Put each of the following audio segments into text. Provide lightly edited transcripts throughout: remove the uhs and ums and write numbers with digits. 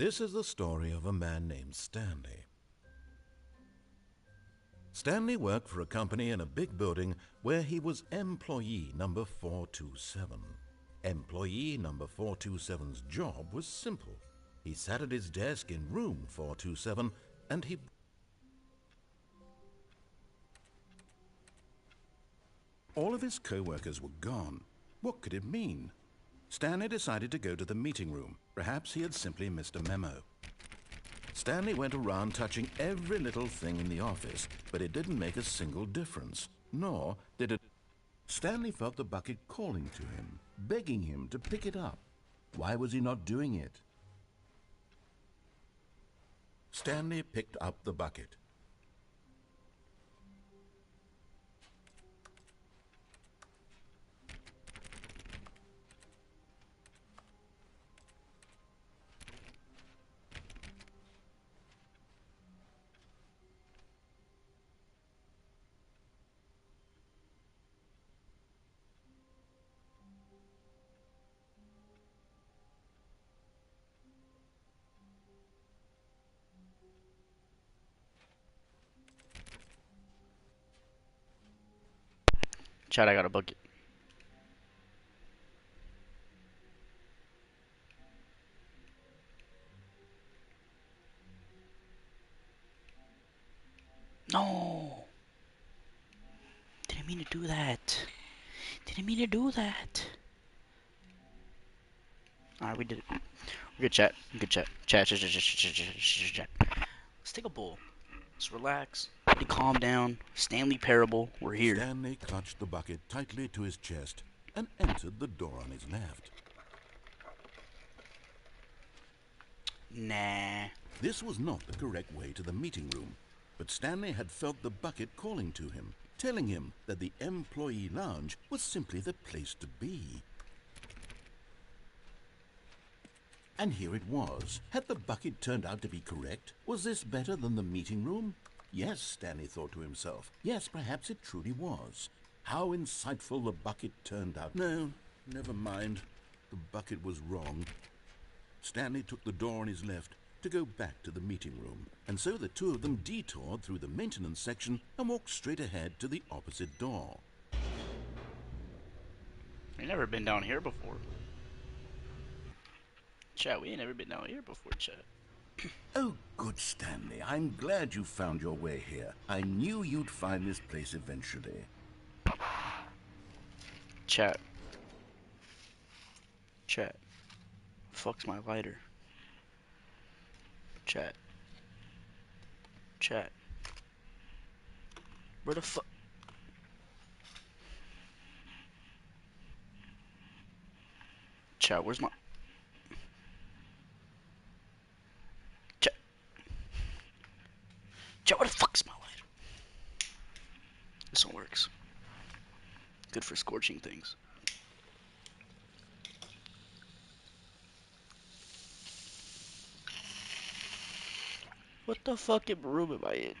This is the story of a man named Stanley. Stanley worked for a company in a big building where he was employee number 427. Employee number 427's job was simple. He sat at his desk in room 427 and all of his co-workers were gone. What could it mean? Stanley decided to go to the meeting room. Perhaps he had simply missed a memo. Stanley went around touching every little thing in the office, but it didn't make a single difference, nor did it. Stanley felt the bucket calling to him, begging him to pick it up. Why was he not doing it? Stanley picked up the bucket. Chad, I got a bucket. No! Didn't mean to do that. Didn't mean to do that. Alright, we did it. We're good, chat. Good chat. Chat. Let's take a bowl. Let's relax. Calm down. Stanley Parable. We're here. Stanley clutched the bucket tightly to his chest and entered the door on his left. Nah. This was not the correct way to the meeting room, but Stanley had felt the bucket calling to him, telling him that the employee lounge was simply the place to be. And here it was. Had the bucket turned out to be correct? Was this better than the meeting room? Yes, Stanley thought to himself. Yes, perhaps it truly was. How insightful the bucket turned out. No, never mind. The bucket was wrong. Stanley took the door on his left to go back to the meeting room, and so the two of them detoured through the maintenance section and walked straight ahead to the opposite door. We've never been down here before. Chat, we ain't never been down here before, chat. Oh, good, Stanley. I'm glad you found your way here. I knew you'd find this place eventually. Chat. Chat. Fuck's my lighter. Chat. Chat. Where the fuck? Chat, where's my... Chat. Chat, where the fuck's my lighter? This one works. Good for scorching things. What the fucking room am I in?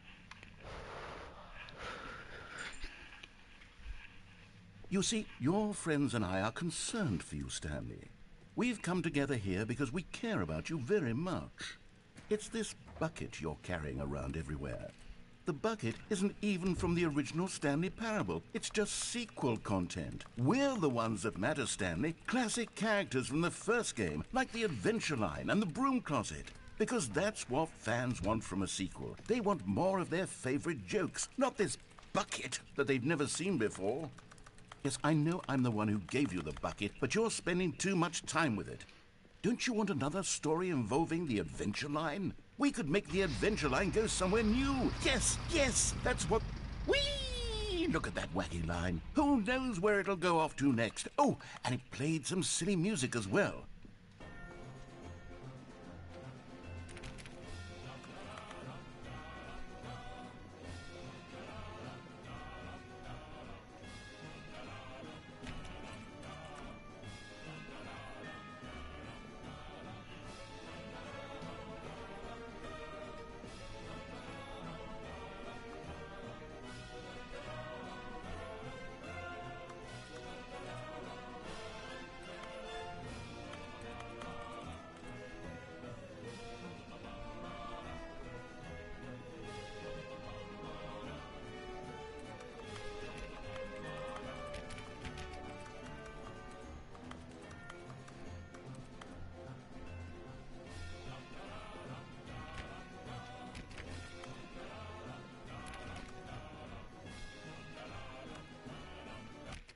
You see, your friends and I are concerned for you, Stanley. We've come together here because we care about you very much. It's this bucket you're carrying around everywhere. The bucket isn't even from the original Stanley Parable. It's just sequel content. We're the ones that matter, Stanley. Classic characters from the first game, like the Adventure Line and the Broom Closet. Because that's what fans want from a sequel. They want more of their favorite jokes, not this bucket that they've never seen before. Yes, I know I'm the one who gave you the bucket, but you're spending too much time with it. Don't you want another story involving the Adventure Line? We could make the Adventure Line go somewhere new. Yes, that's what... Whee! Look at that wacky line. Who knows where it'll go off to next? Oh, and it played some silly music as well.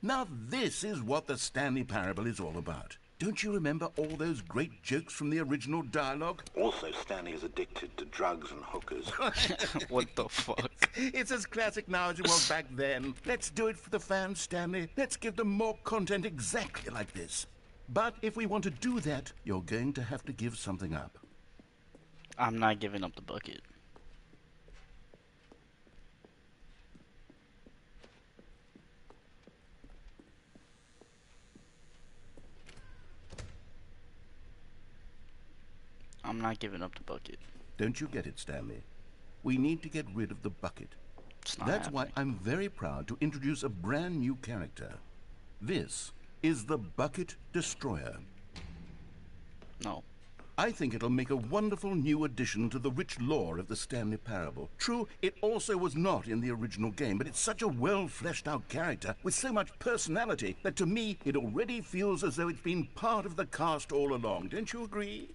Now this is what the Stanley Parable is all about. Don't you remember all those great jokes from the original dialogue? Also, Stanley is addicted to drugs and hookers. What the fuck? It's as classic now as it was back then. Let's do it for the fans, Stanley. Let's give them more content exactly like this. But if we want to do that, you're going to have to give something up. I'm not giving up the bucket. I'm not giving up the bucket. Don't you get it, Stanley? We need to get rid of the bucket. It's not That's happening. why I'm very proud to introduce a brand new character. This is the Bucket Destroyer. No. I think it'll make a wonderful new addition to the rich lore of the Stanley Parable. True, it also was not in the original game, but it's such a well-fleshed-out character with so much personality that to me it already feels as though it's been part of the cast all along. Don't you agree?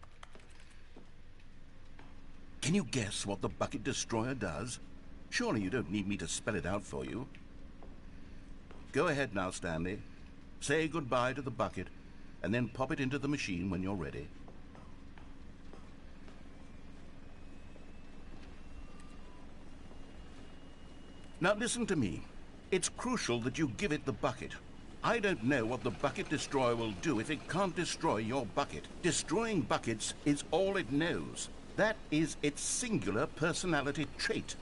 Can you guess what the Bucket Destroyer does? Surely you don't need me to spell it out for you. Go ahead now, Stanley. Say goodbye to the bucket, and then pop it into the machine when you're ready. Now listen to me. It's crucial that you give it the bucket. I don't know what the Bucket Destroyer will do if it can't destroy your bucket. Destroying buckets is all it knows. That is its singular personality trait.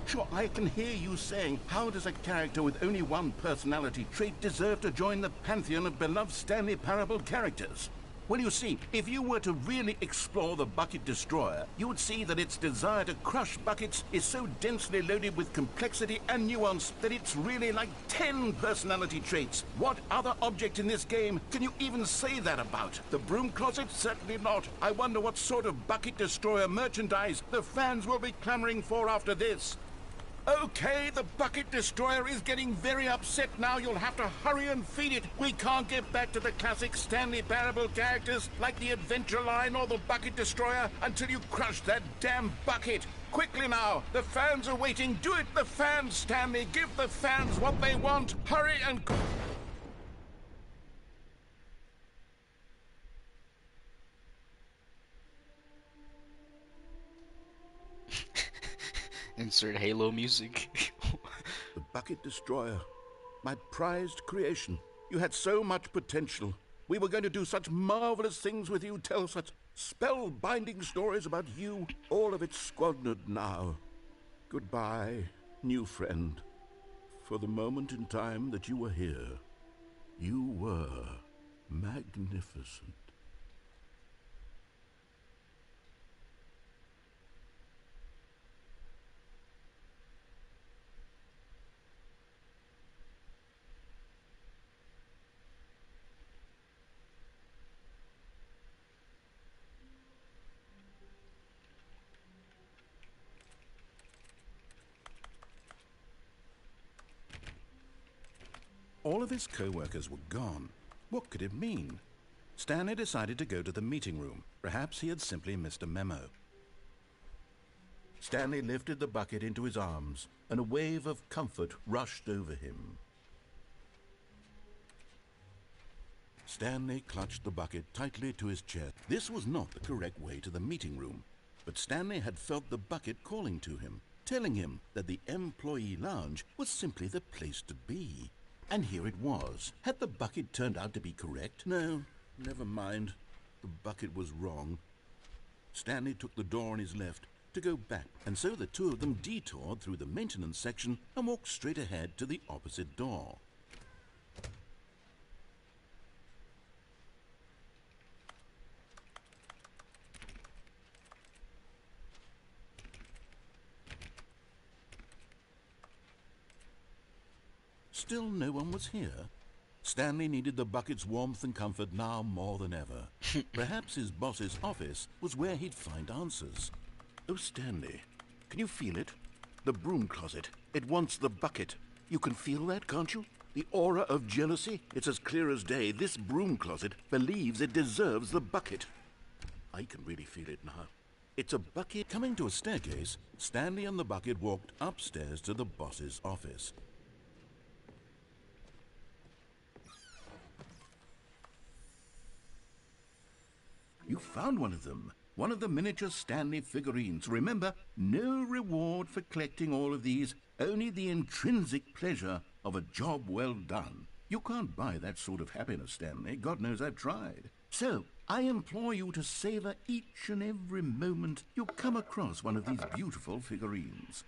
Sure, I can hear you saying, how does a character with only one personality trait deserve to join the pantheon of beloved Stanley Parable characters? Well, you see, if you were to really explore the Bucket Destroyer, you would see that its desire to crush buckets is so densely loaded with complexity and nuance that it's really like 10 personality traits. What other object in this game can you even say that about? The broom closet? Certainly not. I wonder what sort of Bucket Destroyer merchandise the fans will be clamoring for after this. Okay, the Bucket Destroyer is getting very upset now. You'll have to hurry and feed it. We can't get back to the classic Stanley Parable characters like the Adventure Line or the Bucket Destroyer until you crush that damn bucket. Quickly now, the fans are waiting. Do it, the fans, Stanley. Give the fans what they want. Hurry and... Insert Halo music. The Bucket Destroyer. My prized creation. You had so much potential. We were going to do such marvelous things with you, tell such spellbinding stories about you. All of it squandered now. Goodbye, new friend. For the moment in time that you were here, you were magnificent. All of his co-workers were gone. What could it mean? Stanley decided to go to the meeting room. Perhaps he had simply missed a memo. Stanley lifted the bucket into his arms, and a wave of comfort rushed over him. Stanley clutched the bucket tightly to his chest. This was not the correct way to the meeting room, but Stanley had felt the bucket calling to him, telling him that the employee lounge was simply the place to be. And here it was. Had the bucket turned out to be correct? No, never mind. The bucket was wrong. Stanley took the door on his left to go back, and so the two of them detoured through the maintenance section and walked straight ahead to the opposite door. Still no one was here. Stanley needed the bucket's warmth and comfort now more than ever. Perhaps his boss's office was where he'd find answers. Oh, Stanley, can you feel it? The broom closet. It wants the bucket. You can feel that, can't you? The aura of jealousy. It's as clear as day. This broom closet believes it deserves the bucket. I can really feel it now. It's a bucket. Coming to a staircase, Stanley and the bucket walked upstairs to the boss's office. You found one of them. One of the miniature Stanley figurines. Remember, no reward for collecting all of these, only the intrinsic pleasure of a job well done. You can't buy that sort of happiness, Stanley. God knows I've tried. So, I implore you to savor each and every moment you come across one of these beautiful figurines.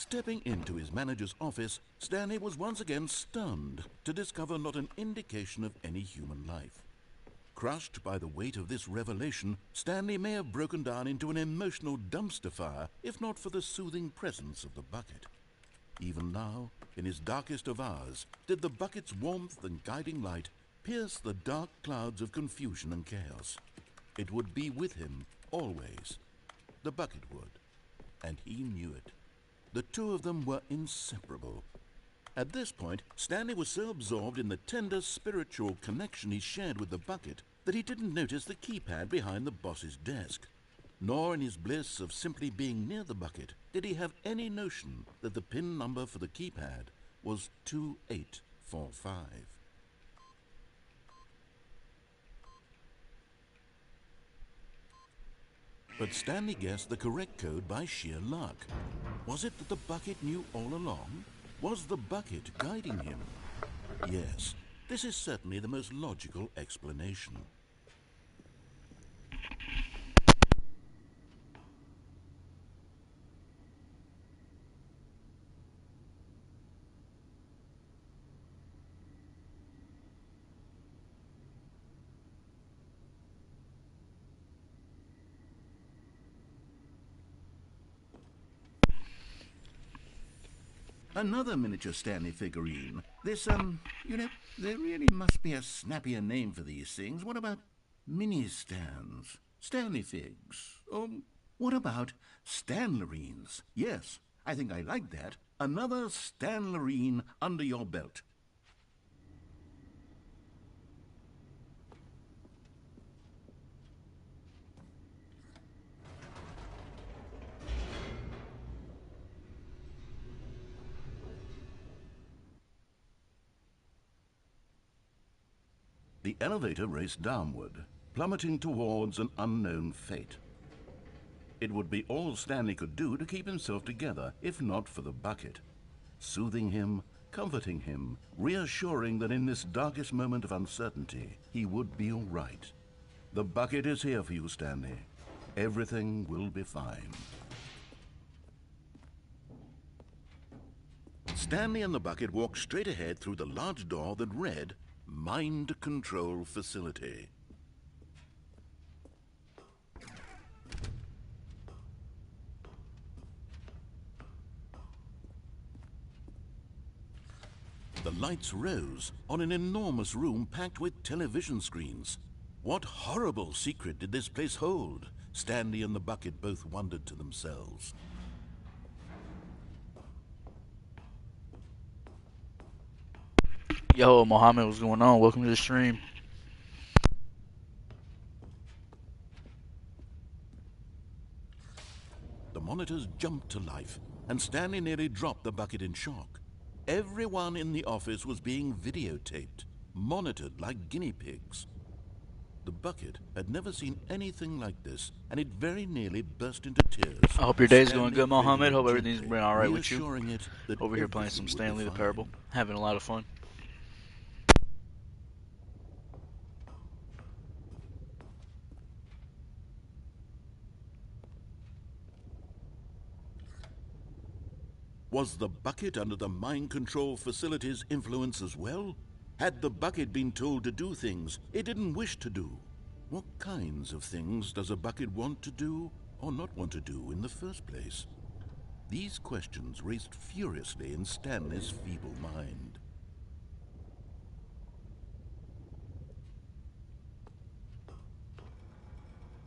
Stepping into his manager's office, Stanley was once again stunned to discover not an indication of any human life. Crushed by the weight of this revelation, Stanley may have broken down into an emotional dumpster fire if not for the soothing presence of the bucket. Even now, in his darkest of hours, did the bucket's warmth and guiding light pierce the dark clouds of confusion and chaos. It would be with him always. The bucket would, and he knew it. The two of them were inseparable. At this point, Stanley was so absorbed in the tender spiritual connection he shared with the bucket that he didn't notice the keypad behind the boss's desk. Nor in his bliss of simply being near the bucket did he have any notion that the PIN number for the keypad was 2845. But Stanley guessed the correct code by sheer luck. Was it that the bucket knew all along? Was the bucket guiding him? Yes, this is certainly the most logical explanation. Another miniature Stanley figurine. This, there really must be a snappier name for these things. What about mini-stands? Stanley figs? Or what about Stanlerines? Yes, I think I like that. Another Stanlerine under your belt. The elevator raced downward, plummeting towards an unknown fate. It would be all Stanley could do to keep himself together, if not for the bucket. Soothing him, comforting him, reassuring that in this darkest moment of uncertainty, he would be all right. The bucket is here for you, Stanley. Everything will be fine. Stanley and the bucket walked straight ahead through the large door that read, Mind Control Facility. The lights rose on an enormous room packed with television screens. What horrible secret did this place hold? Stanley and the bucket both wondered to themselves. Yo, Mohammed, what's going on? Welcome to the stream. The monitors jumped to life, and Stanley nearly dropped the bucket in shock. Everyone in the office was being videotaped, monitored like guinea pigs. The bucket had never seen anything like this, and it very nearly burst into tears. I hope your day's Stanley going good, Mohammed. Hope gently, everything's been alright with you. reassuring it that Over here playing some everything would be Stanley the fine. Parable. Having a lot of fun. Was the bucket under the mind control facility's influence as well? Had the bucket been told to do things it didn't wish to do? What kinds of things does a bucket want to do or not want to do in the first place? These questions raced furiously in Stanley's feeble mind.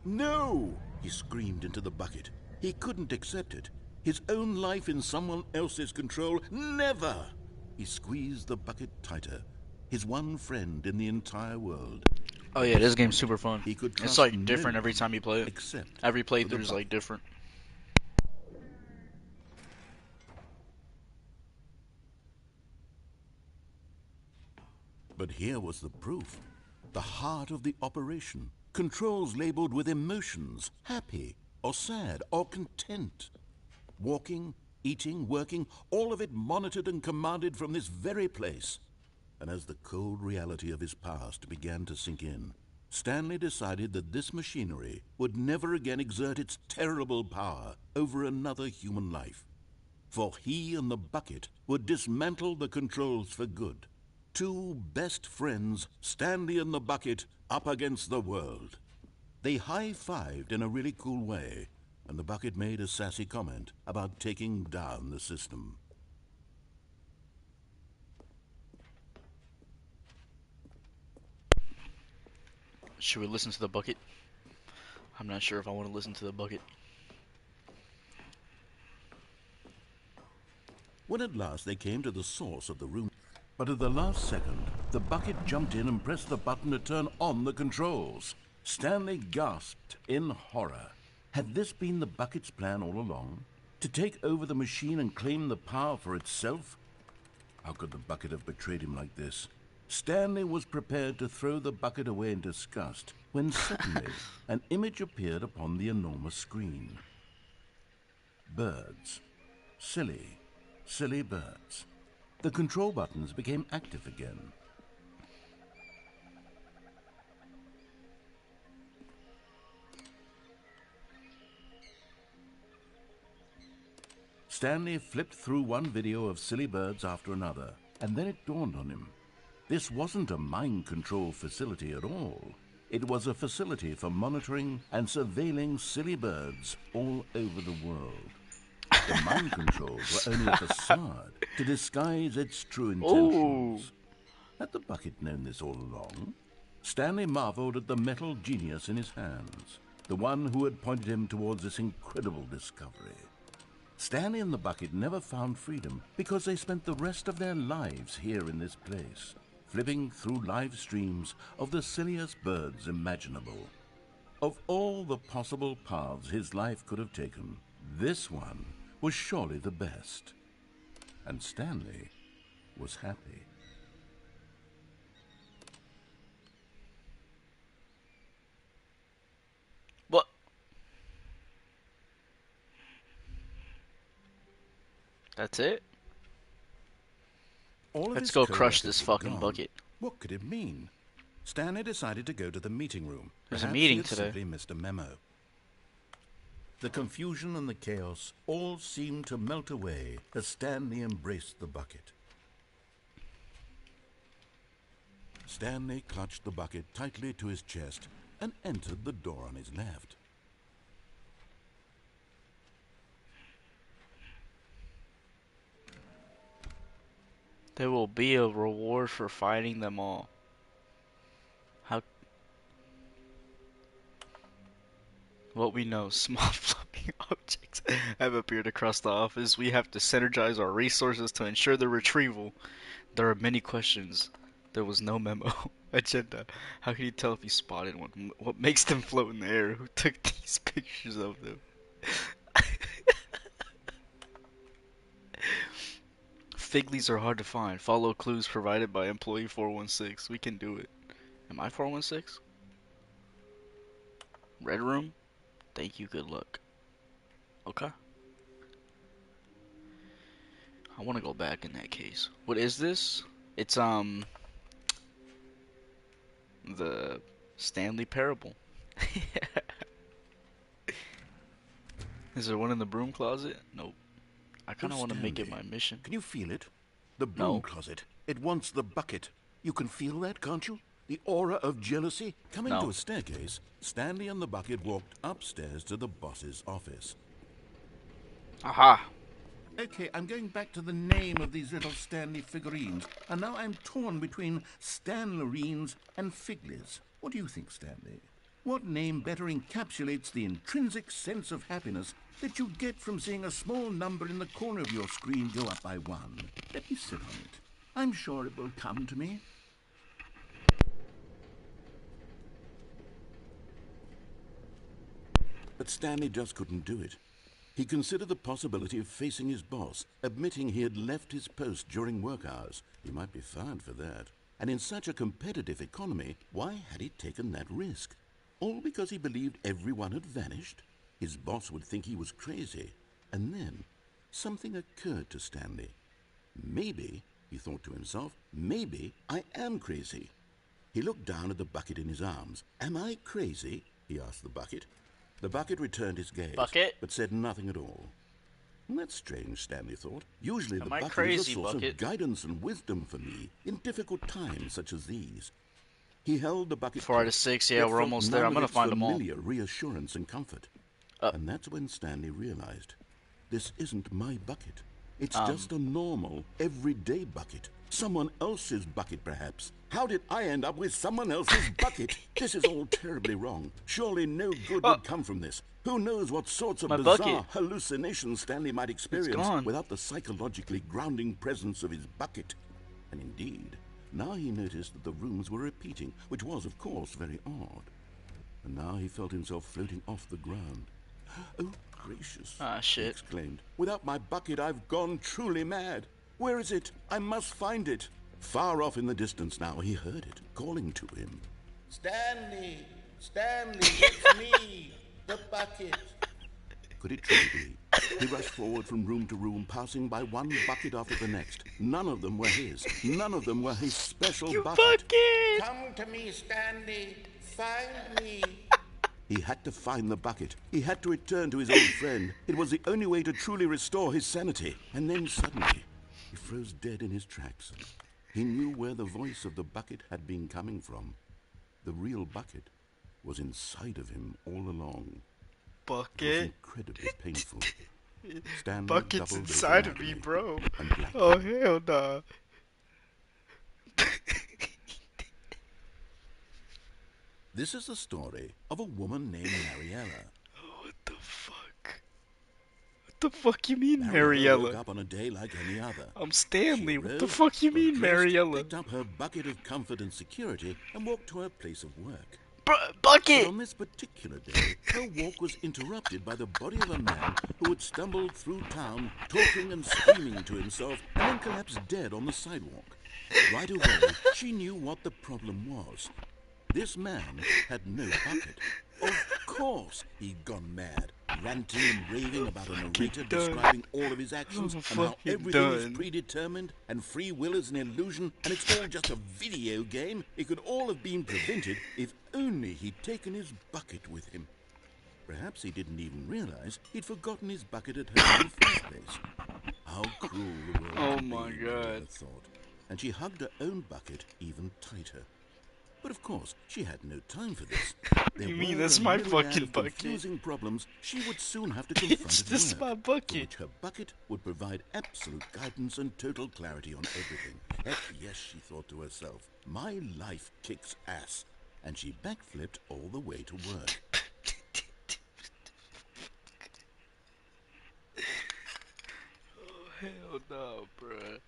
No! He screamed into the bucket. He couldn't accept it. His own life in someone else's control, never! He squeezed the bucket tighter. His one friend in the entire world. Oh yeah, this game's super fun. He could It's trust like no different every one time you play it. except Every for the playthrough is bucket. like different. But here was the proof. The heart of the operation. Controls labeled with emotions, happy or sad or content. Walking, eating, working, all of it monitored and commanded from this very place. And as the cold reality of his past began to sink in, Stanley decided that this machinery would never again exert its terrible power over another human life. for he and the bucket would dismantle the controls for good. Two best friends, Stanley and the bucket, up against the world. They high-fived in a really cool way, and the bucket made a sassy comment about taking down the system. Should we listen to the bucket? I'm not sure if I want to listen to the bucket. When at last they came to the source of the room, but at the last second, the bucket jumped in and pressed the button to turn on the controls. Stanley gasped in horror. Had this been the bucket's plan all along? To take over the machine and claim the power for itself? How could the bucket have betrayed him like this? Stanley was prepared to throw the bucket away in disgust when suddenly an image appeared upon the enormous screen. Birds. Silly birds. The control buttons became active again. Stanley flipped through one video of silly birds after another, and then it dawned on him. This wasn't a mind control facility at all. It was a facility for monitoring and surveilling silly birds all over the world. The mind controls were only a facade to disguise its true intentions. Had the bucket known this all along? Stanley marveled at the metal genius in his hands, the one who had pointed him towards this incredible discovery. Stanley and the bucket never found freedom because they spent the rest of their lives here in this place, flipping through live streams of the silliest birds imaginable. Of all the possible paths his life could have taken, this one was surely the best. And Stanley was happy. What? That's it? Let's go crush this fucking bucket. What could it mean? Stanley decided to go to the meeting room. There's a meeting he had today. Simply missed a memo. The confusion and the chaos all seemed to melt away as Stanley embraced the bucket. Stanley clutched the bucket tightly to his chest and entered the door on his left. There will be a reward for fighting them all. How? What we know, small floating objects have appeared across the office. We have to synergize our resources to ensure their retrieval. There are many questions. There was no memo. Agenda. How can you tell if you spotted one? What makes them float in the air? Who took these pictures of them? Fig leaves are hard to find. Follow clues provided by employee 416. We can do it. Am I 416? Red room? Thank you, good luck. Okay. I want to go back in that case. What is this? It's, the Stanley Parable. Is there one in the broom closet? Nope. I kind of want to make it my mission. Can you feel it? The broom closet. It wants the bucket. You can feel that, can't you? The aura of jealousy. Coming to a staircase, Stanley and the bucket walked upstairs to the boss's office. Aha! Okay, I'm going back to the name of these little Stanley figurines, and now I'm torn between Stanlerines and Figlies. What do you think, Stanley? What name better encapsulates the intrinsic sense of happiness that you get from seeing a small number in the corner of your screen go up by one? Let me sit on it. I'm sure it will come to me. But Stanley just couldn't do it. He considered the possibility of facing his boss, admitting he had left his post during work hours. He might be fired for that. And in such a competitive economy, why had he taken that risk? All because he believed everyone had vanished? His boss would think he was crazy. And then something occurred to Stanley. Maybe, he thought to himself, maybe I am crazy. He looked down at the bucket in his arms. Am I crazy? He asked the bucket. The bucket returned his gaze, but said nothing at all. That's strange, Stanley thought. Usually the Am I bucket is a crazy, source bucket? of guidance and wisdom for me in difficult times such as these. He held the bucket 4 out of close, 6. Yeah, yet we're felt almost there. none I'm of gonna its find them all. familiar reassurance and comfort. And that's when Stanley realized, this isn't my bucket. It's just a normal, everyday bucket. Someone else's bucket, perhaps. How did I end up with someone else's bucket? This is all terribly wrong. Surely no good would come from this. Who knows what sorts of My bizarre bucket. hallucinations Stanley might experience gone. without the psychologically grounding presence of his bucket. And indeed, now he noticed that the rooms were repeating, which was, of course, very odd. And now he felt himself floating off the ground. Oh, gracious, Ah, shit. he exclaimed. Without my bucket, I've gone truly mad. Where is it? I must find it. Far off in the distance now, he heard it, calling to him. Stanley! Stanley, it's me! The bucket! Could it truly be? He rushed forward from room to room, passing by one bucket after the next. None of them were his. None of them were his special bucket. Come to me, Stanley. Find me. He had to find the bucket. He had to return to his old friend. It was the only way to truly restore his sanity. And then suddenly, he froze dead in his tracks. He knew where the voice of the bucket had been coming from. The real bucket was inside of him all along. It was Bucket? incredibly painful. Stanley Bucket's doubled inside over of me, angrily bro. and blackened. Oh, hell nah. This is the story of a woman named Mariella. What the fuck? What the fuck you mean, Woke Mariella? up on a day like any other. I'm Stanley. She What the rose, fuck you got mean, dressed, Mariella? Picked up her bucket of comfort and security and walked to her place of work. But Bucket! on this particular day, her walk was interrupted by the body of a man who had stumbled through town, talking and screaming to himself, and then collapsed dead on the sidewalk. Right away, she knew what the problem was. This man had no bucket. Of course he'd gone mad, ranting and raving about a narrator describing all of his actions and how everything is predetermined and free will is an illusion and it's all just a video game. It could all have been prevented if only he'd taken his bucket with him. Perhaps he didn't even realize he'd forgotten his bucket at home in the first place. How cruel the world Oh could my be, God. Mariella thought, and she hugged her own bucket even tighter. But of course, she had no time for this. You mean that's my fucking bucket? Confusing problems she would soon have to confront It's at just work, my for bucket. which her bucket would provide absolute guidance and total clarity on everything. Heck yes, she thought to herself, my life kicks ass. And she backflipped all the way to work. Oh, hell no, bruh.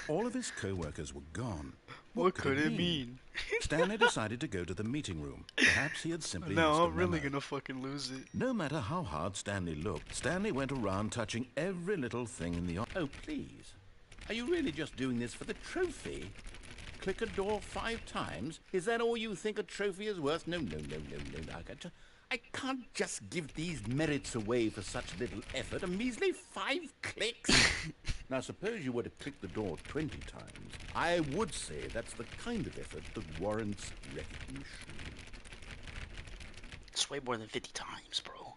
All of his co-workers were gone. What could it mean? Stanley decided to go to the meeting room. Perhaps he had simply No, missed a I'm really memo. gonna fucking lose it. No matter how hard Stanley looked, Stanley went around touching every little thing in the... Oh, please. Are you really just doing this for the trophy? Click a door 5 times? Is that all you think a trophy is worth? No. I can't just give these merits away for such little effort. A measly 5 clicks? Now, suppose you were to click the door 20 times. I would say that's the kind of effort that warrants recognition. It's way more than 50 times, bro.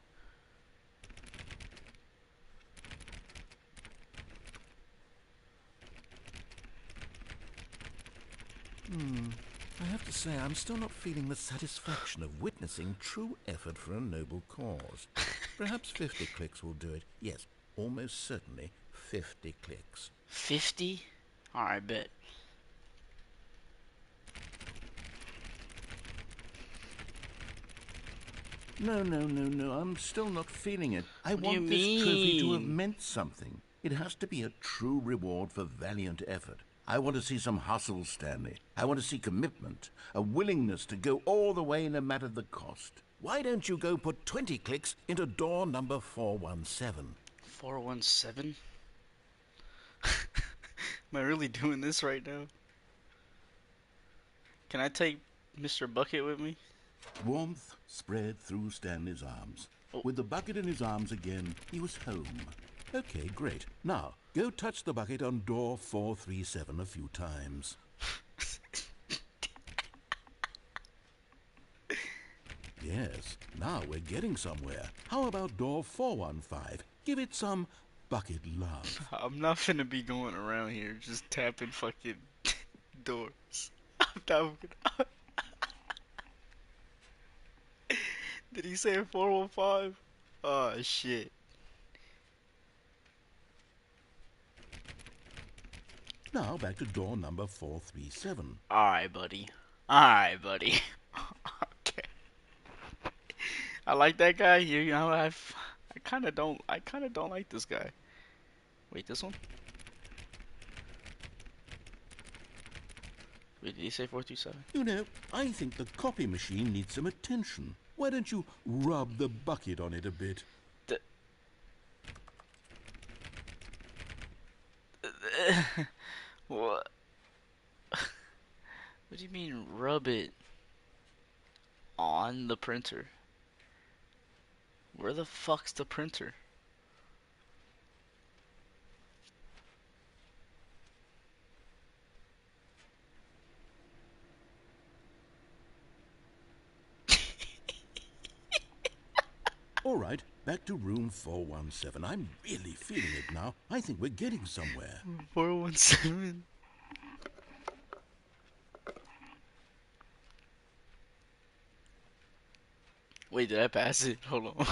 I have to say, I'm still not feeling the satisfaction of witnessing true effort for a noble cause. Perhaps 50 clicks will do it. Yes, almost certainly 50 clicks. 50? Alright, bet. No, I'm still not feeling it. I What do you want this trophy to have mean? meant something. It has to be a true reward for valiant effort. I want to see some hustle, Stanley. I want to see commitment, a willingness to go all the way no matter the cost. Why don't you go put 20 clicks into door number 417? 417? Am I really doing this right now? Can I take Mr. Bucket with me? Warmth spread through Stanley's arms. Oh. With the bucket in his arms again, he was home. Okay, great. Now, Go touch the bucket on door 437 a few times. Yes, now we're getting somewhere. How about door 415? Give it some bucket love. I'm not finna be going around here just tapping fucking doors. I'm not gonna. Did he say 415? Oh shit. Now back to door number 437. Alright, buddy. Alright, buddy. Okay. I like that guy. You know, I kind of don't. I kind of don't like this guy. Wait, this one? Wait, did he say 427? You know, I think the copy machine needs some attention. Why don't you rub the bucket on it a bit? What? What do you mean rub it on the printer? Where the fuck's the printer? All right, back to room 417. I'm really feeling it now. I think we're getting somewhere. 417. Wait, did I pass it? Hold on.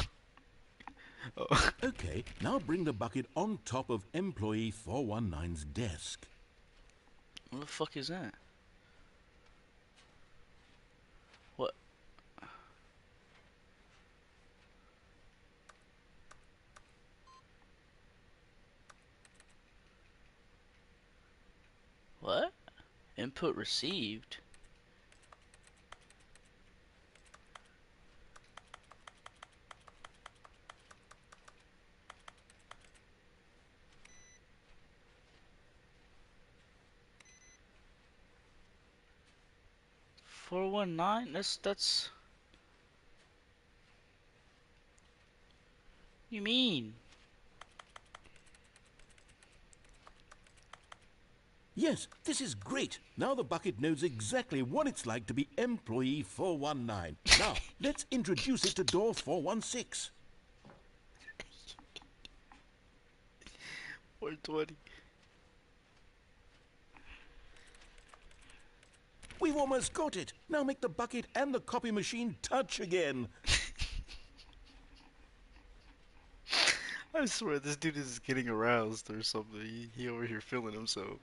Oh. Okay, now bring the bucket on top of employee 419's desk. What the fuck is that? What? What? Input received? $419? That's... You mean? Yes, this is great. Now the bucket knows exactly what it's like to be employee 419. Now, let's introduce it to door 416. 420. We've almost got it. Now make the bucket and the copy machine touch again. I swear this dude is getting aroused or something. He over here feeling himself.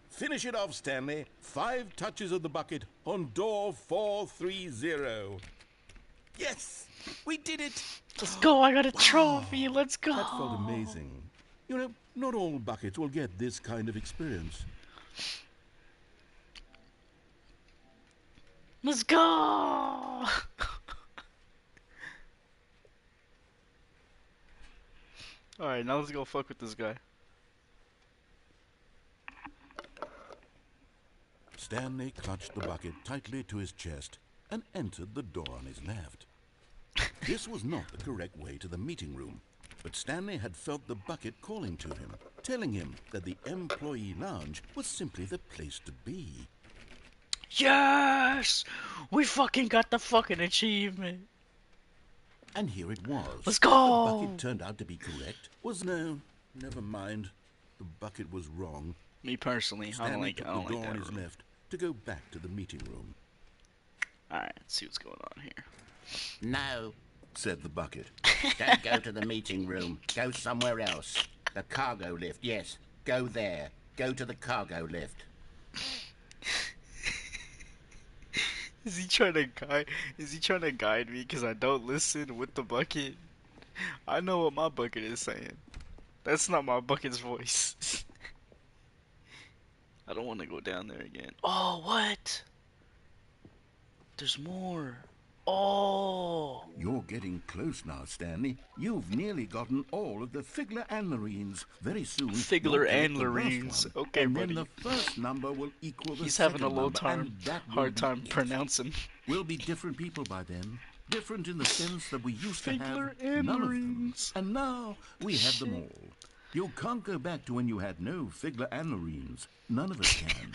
Finish it off, Stanley. 5 touches of the bucket on door 430. Yes, we did it. Let's go, I got a trophy, let's go. That felt amazing. You know, not all buckets will get this kind of experience. Let's go. Alright, now let's go fuck with this guy. Stanley clutched the bucket tightly to his chest and entered the door on his left. This was not the correct way to the meeting room, but Stanley had felt the bucket calling to him, telling him that the employee lounge was simply the place to be. Yes! We fucking got the fucking achievement. And here it was. Let's go! The bucket turned out to be correct. No, never mind. The bucket was wrong. Me personally, I don't like took I don't the door like on that his room. left to go back to the meeting room. Alright, let's see what's going on here. No, Said the bucket. don't go to the meeting room. Go somewhere else. The cargo lift, yes. Go there. Go to the cargo lift. Is he trying to guide me because I don't listen with the bucket? I know what my bucket is saying. That's not my bucket's voice. I don't want to go down there again. Oh, what? There's more. Oh. You're getting close now, Stanley. You've nearly gotten all of the Figler and Marines. Very soon, Figler you'll get and the last Marines. one. Okay, and buddy. then the first number will equal the He's having a second low number, time, and that will hard be time it. pronouncing. We'll be different people by then. Different in the sense that we used to Figler have and none Marines. of them. And now we have them all. You can't go back to when you had no Figler and Marines. None of us can.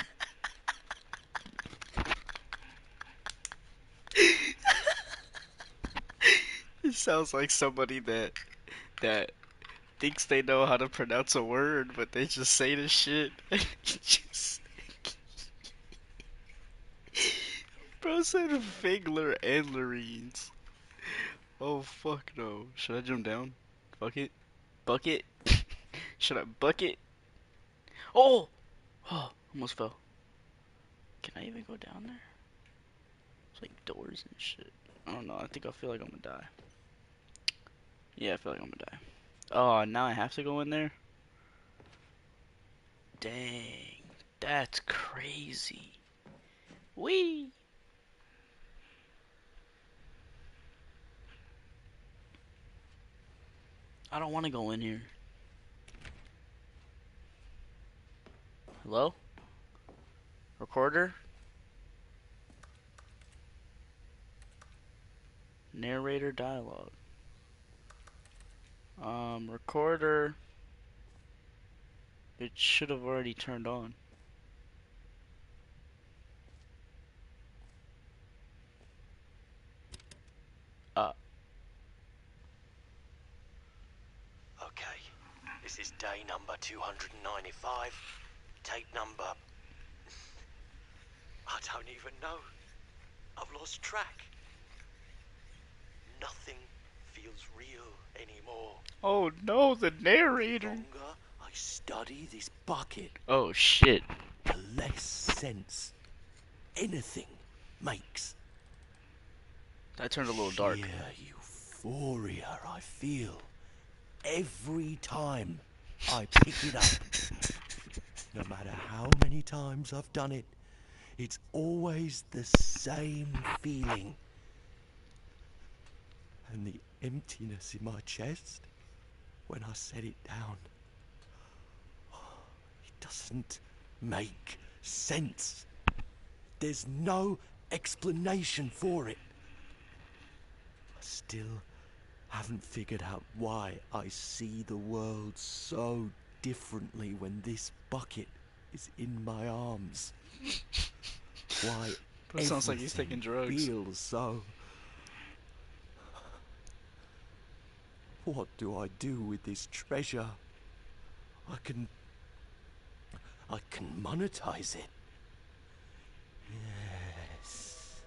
It sounds like somebody that thinks they know how to pronounce a word, but they just say the shit. Just... Bro said Figler and Lorines. Oh fuck no. Should I jump down? Fuck it. Bucket? Should I bucket? Oh! Oh, almost fell. Can I even go down there? It's like doors and shit. I don't know. I think I feel like I'm gonna die. Yeah, I feel like I'm gonna die. Oh, now I have to go in there? Dang. That's crazy. Wee! I don't want to go in here. Hello? Recorder? Narrator dialogue. Recorder. It should have already turned on. Okay, this is day number 295. Tape number... I don't even know. I've lost track. Nothing feels real anymore. Oh no, the The narrator. longer I study this bucket, Oh shit. the less sense anything makes. That turned a little dark. Sheer euphoria I feel every time I pick it up. No matter how many times I've done it, it's always the same feeling. And the emptiness in my chest when I set it down. It doesn't make sense. There's no explanation for it. I still haven't figured out why I see the world so differently when this bucket is in my arms. Why Bro, sounds like he's taking drugs. feels so. What do I do with this treasure? I can monetize it. Yes.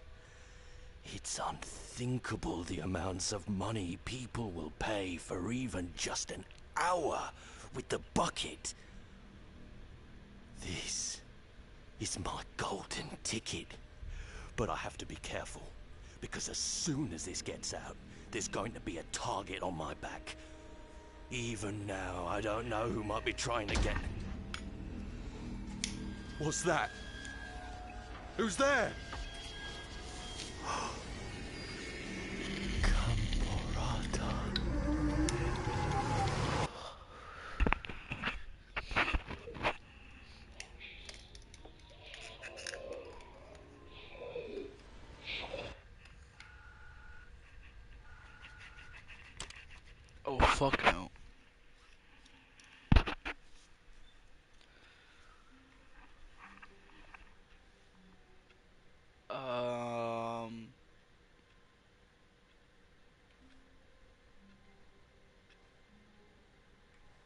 It's unthinkable the amounts of money people will pay for even just an hour with the bucket. This is my golden ticket. But I have to be careful, because as soon as this gets out, there's going to be a target on my back. Even now, I don't know who might be trying to get... What's that? Who's there? Camporata. Oh fuck no.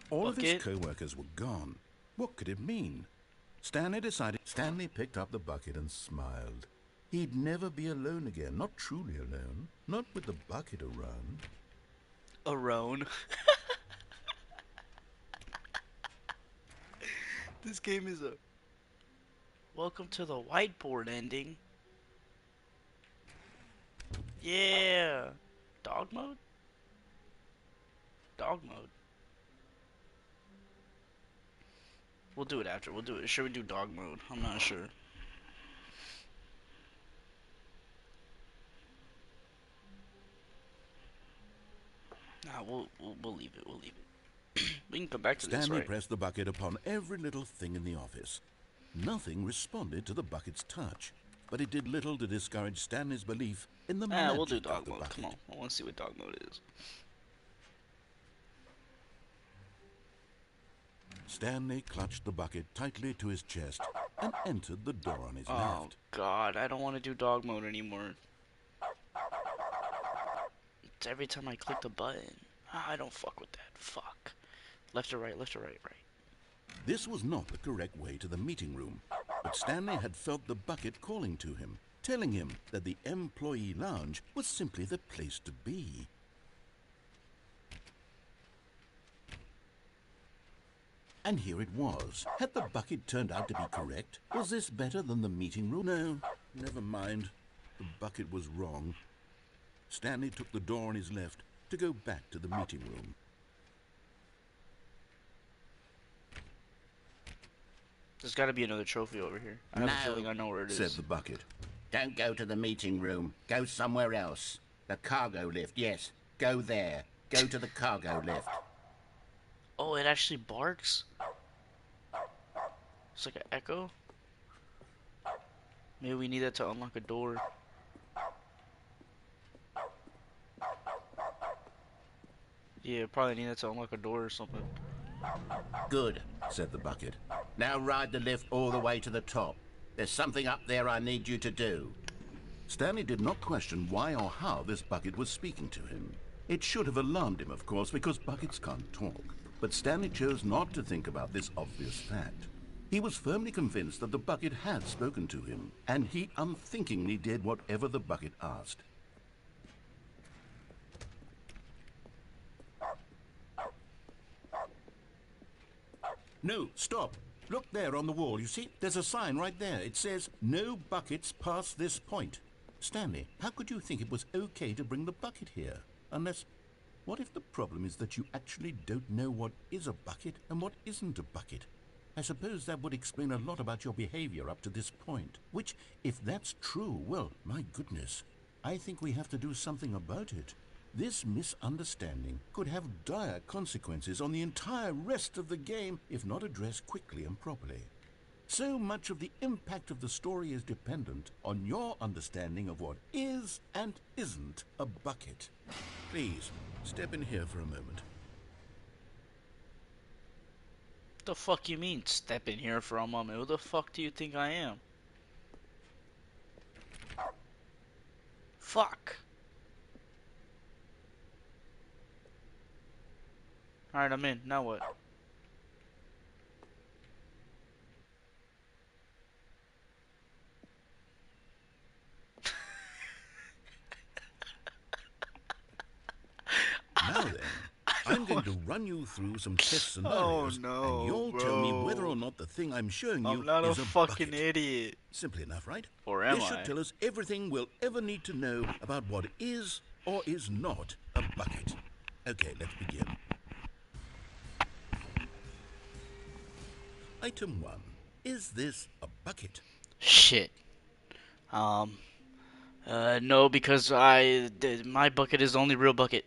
All of his Bucket? co-workers were gone. What could it mean? Stanley picked up the bucket and smiled. He'd never be alone again, not truly alone, not with the bucket around. Arone. This game is a... Welcome to the whiteboard ending. Yeah. Dog mode? Dog mode. We'll do it after. We'll do it. Should we do dog mode? I'm not sure. Nah, we'll leave it. We'll leave it. We can come back to this, Stanley right? pressed the bucket upon every little thing in the office. Nothing responded to the bucket's touch, but it did little to discourage Stanley's belief in the magic We'll do of dog the mode. bucket. Come on. I want to see what dog mode is. Stanley clutched the bucket tightly to his chest and entered the door on his Oh left. God, I don't want to do dog mode anymore. It's every time I click the button. I don't fuck with that. Fuck. Left or right, left or right, right. This was not the correct way to the meeting room, but Stanley had felt the bucket calling to him, telling him that the employee lounge was simply the place to be. And here it was. Had the bucket turned out to be correct? Was this better than the meeting room? No, never mind. The bucket was wrong. Stanley took the door on his left to go back to the meeting room. There's got to be another trophy over here. I have a feeling I know where it is. Said the bucket. Don't go to the meeting room. Go somewhere else. The cargo lift, yes. Go there. Go to the cargo lift. Oh, it actually barks? It's like an echo? Maybe we need that to unlock a door. Yeah, probably need that to unlock a door or something. Good, said the bucket. Now ride the lift all the way to the top. There's something up there I need you to do. Stanley did not question why or how this bucket was speaking to him. It should have alarmed him, of course, because buckets can't talk. But Stanley chose not to think about this obvious fact. He was firmly convinced that the bucket had spoken to him, and he unthinkingly did whatever the bucket asked. No, stop. Look there on the wall, you see? There's a sign right there. It says, "No buckets past this point." Stanley, how could you think it was okay to bring the bucket here? Unless, what if the problem is that you actually don't know what is a bucket and what isn't a bucket? I suppose that would explain a lot about your behavior up to this point. Which, if that's true, well, my goodness, I think we have to do something about it. This misunderstanding could have dire consequences on the entire rest of the game if not addressed quickly and properly. So much of the impact of the story is dependent on your understanding of what is and isn't a bucket. Please, step in here for a moment. What the fuck you mean, step in here for a moment? Who the fuck do you think I am? Fuck. Alright, I'm in. Now what? Now then, I'm going to run you through some test scenarios, no, and you'll tell me bro. whether or not the thing I'm showing you I'm not is a a fucking bucket. idiot. Simple enough, right? Or am This I? should tell us everything we'll ever need to know about what is or is not a bucket. Okay, let's begin. Item 1. Is this a bucket? Shit. No, because my bucket is the only real bucket.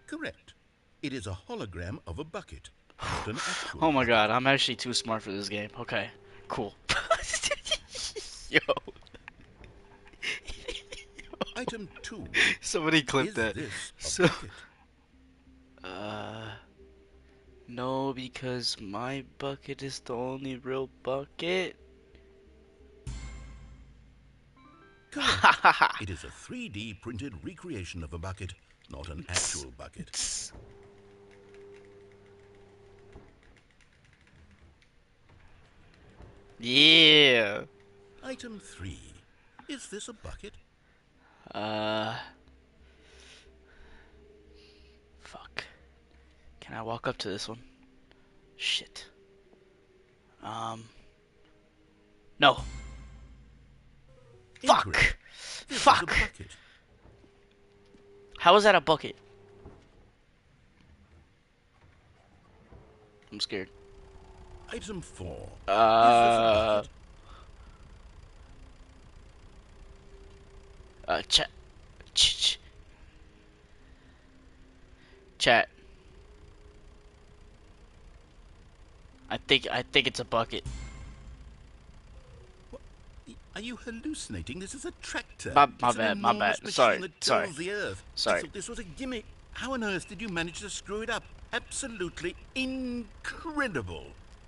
Correct. It is a hologram of a bucket, not an actual Oh my bucket. god, I'm actually too smart for this game. Okay, cool. Yo. Item 2. Somebody clip Is that. this a So, bucket? no, because my bucket is the only real bucket. Correct. It is a 3D printed recreation of a bucket, not an actual bucket. Yeah. Item 3. Is this a bucket? Fuck. Can I walk up to this one? Shit. No. Fuck. Incorrect. This is a Fuck. bucket. How is that a bucket? I'm scared. Item 4. Is this a bucket? Chat. Chat. I think it's a bucket. Are you hallucinating? This is a tractor. My It's an bad. enormous machine Sorry, that sorry. tills the earth. Sorry. I thought this was a gimmick. How on earth did you manage to screw it up? Absolutely incredible.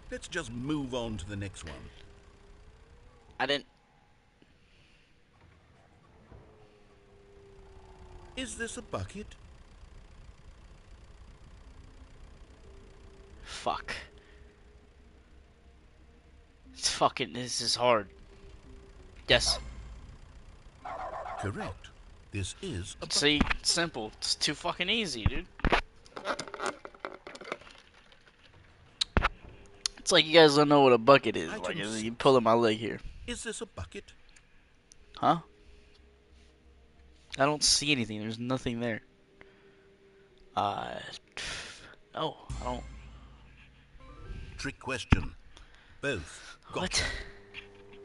Let's just move on to the next one. I didn't. Is this a bucket? Fuck. It's fucking. This is hard. Yes. Correct. This is a bucket. See, simple. It's too fucking easy, dude. It's like you guys don't know what a bucket is. Like, you pulling my leg here. Is this a bucket? Huh? I don't see anything. There's nothing there. Oh, I don't. Trick question. Both. Gotcha. What?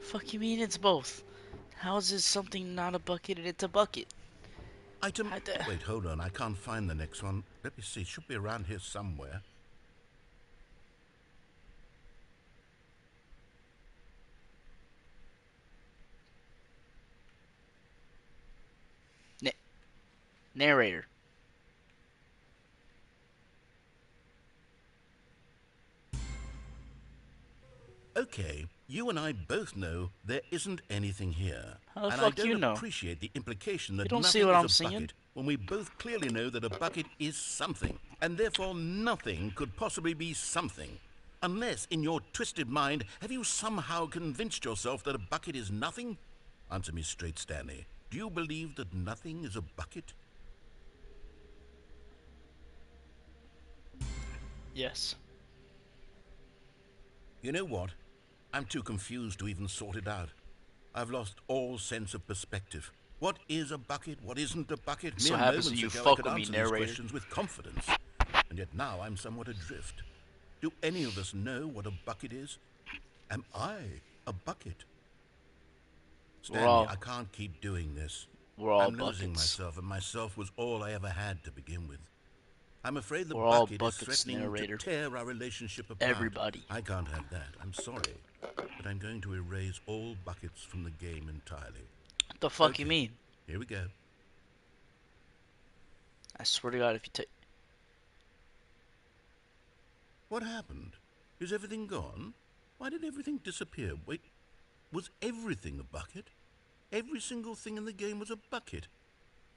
Fuck you mean it's both? How is this something not a bucket and it's a bucket? Item. Wait, hold on. I can't find the next one. Let me see. It should be around here somewhere. Narrator. Okay, you and I both know there isn't anything here. How the and fuck I don't you know? appreciate the implication that You don't nothing see what is I'm a seeing? bucket when we both clearly know that a bucket is something, and therefore nothing could possibly be something. Unless, in your twisted mind, have you somehow convinced yourself that a bucket is nothing? Answer me straight, Stanley. Do you believe that nothing is a bucket? Yes. You know what? I'm too confused to even sort it out. I've lost all sense of perspective. What is a bucket? What isn't a bucket? So Mere happens moments when you ago, I fuck could with me, answer these narrator. questions with confidence. And yet now I'm somewhat adrift. Do any of us know what a bucket is? Am I a bucket? Stanley, I can't keep doing this. We're all I'm losing buckets. myself, and myself was all I ever had to begin with. I'm afraid the We're all bucket is buckets, threatening narrator. to tear our relationship apart. Everybody. I can't have that. I'm sorry. But I'm going to erase all buckets from the game entirely. What the fuck you mean? Here we go. I swear to God, if you take. What happened? Is everything gone? Why did everything disappear? Wait, was everything a bucket? Every single thing in the game was a bucket.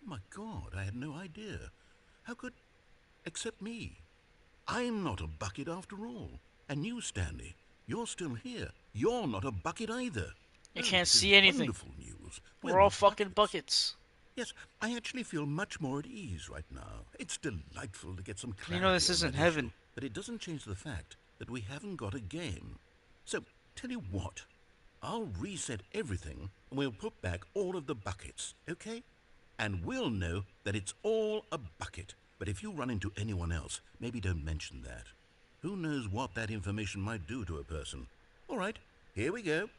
Oh my God, I had no idea. How could... Except me. I'm not a bucket after all. And you, Stanley, you're still here. You're not a bucket either. You can't this is see anything. Wonderful news. We're all fucking buckets. Yes, I actually feel much more at ease right now. It's delightful to get some clarity. You know this on isn't that heaven. issue, but it doesn't change the fact that we haven't got a game. So, tell you what, I'll reset everything and we'll put back all of the buckets, okay? And we'll know that it's all a bucket. But if you run into anyone else, maybe don't mention that. Who knows what that information might do to a person? All right, here we go.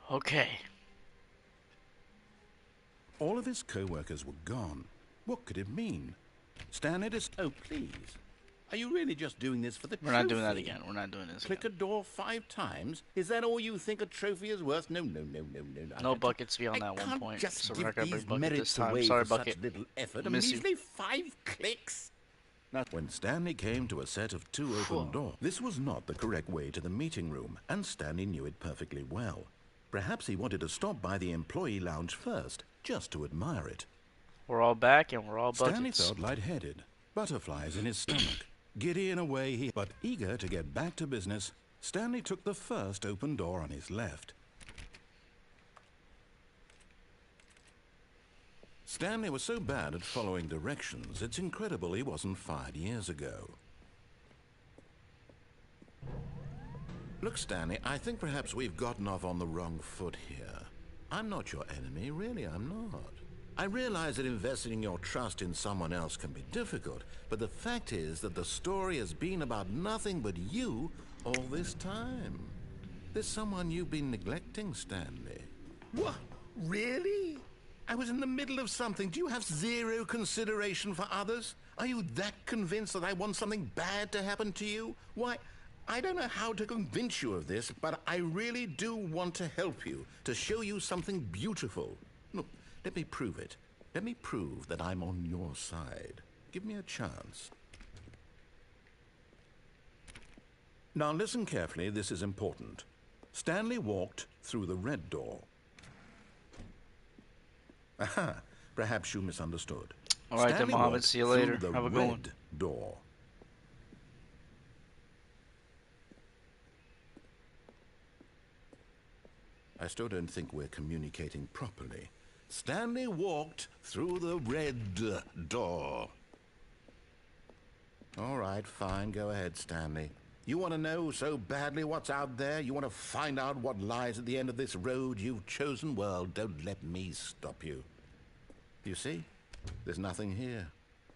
Okay. All of his co-workers were gone. What could it mean? Stanley Oh, please. Are you really just doing this for the We're trophy? not doing that again. We're not doing this Click again. a door 5 times? Is that all you think a trophy is worth? No. No buckets beyond that one can't point. Just So give we're not gonna bring these bucket merits this time. away Sorry, for bucket. such little effort. A Miss you. measly 5 clicks. Now, when Stanley came to a set of 2 open doors, this was not the correct way to the meeting room, and Stanley knew it perfectly well. Perhaps he wanted to stop by the employee lounge first, just to admire it. We're all back and we're all buckets. Stanley felt lightheaded, butterflies in his stomach. Giddy in a way but eager to get back to business, Stanley took the first open door on his left. Stanley was so bad at following directions, it's incredible he wasn't fired years ago. Look, Stanley, I think perhaps we've gotten off on the wrong foot here. I'm not your enemy, really, I'm not. I realize that investing your trust in someone else can be difficult, but the fact is that the story has been about nothing but you all this time. There's someone you've been neglecting, Stanley. What? Really? I was in the middle of something. Do you have zero consideration for others? Are you that convinced that I want something bad to happen to you? Why, I don't know how to convince you of this, but I really do want to help you, to show you something beautiful. Look, let me prove it. Let me prove that I'm on your side. Give me a chance. Now listen carefully, this is important. Stanley walked through the red door. Aha, perhaps you misunderstood. All right, then, Stanley Mohammed. walked See you through later. the Have a good one. red door. I still don't think we're communicating properly. Stanley walked through the red door. All right, fine. Go ahead, Stanley. You want to know so badly what's out there? You want to find out what lies at the end of this road you've chosen? Well, don't let me stop you. You see? There's nothing here.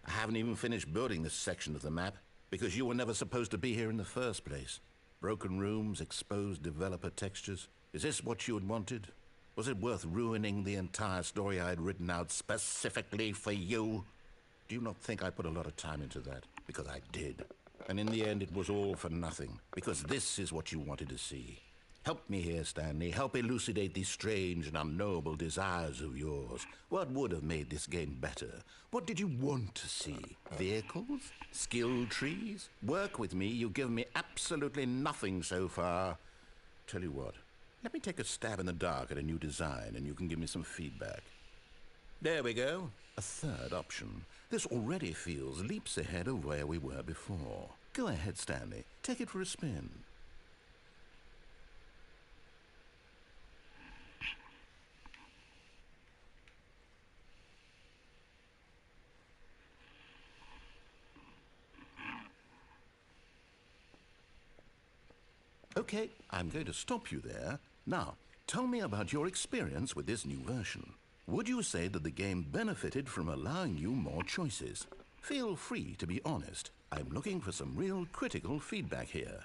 I haven't even finished building this section of the map because you were never supposed to be here in the first place. Broken rooms, exposed developer textures. Is this what you had wanted? Was it worth ruining the entire story I had written out specifically for you? Do you not think I put a lot of time into that? Because I did. And in the end, it was all for nothing. Because this is what you wanted to see. Help me here, Stanley. Help elucidate these strange and unknowable desires of yours. What would have made this game better? What did you want to see? Vehicles? Skill trees? Work with me. You've given me absolutely nothing so far. Tell you what. Let me take a stab in the dark at a new design, and you can give me some feedback. There we go. A third option. This already feels leaps ahead of where we were before. Go ahead, Stanley. Take it for a spin. Okay, I'm going to stop you there. Now, tell me about your experience with this new version. Would you say that the game benefited from allowing you more choices? Feel free to be honest. I'm looking for some real critical feedback here.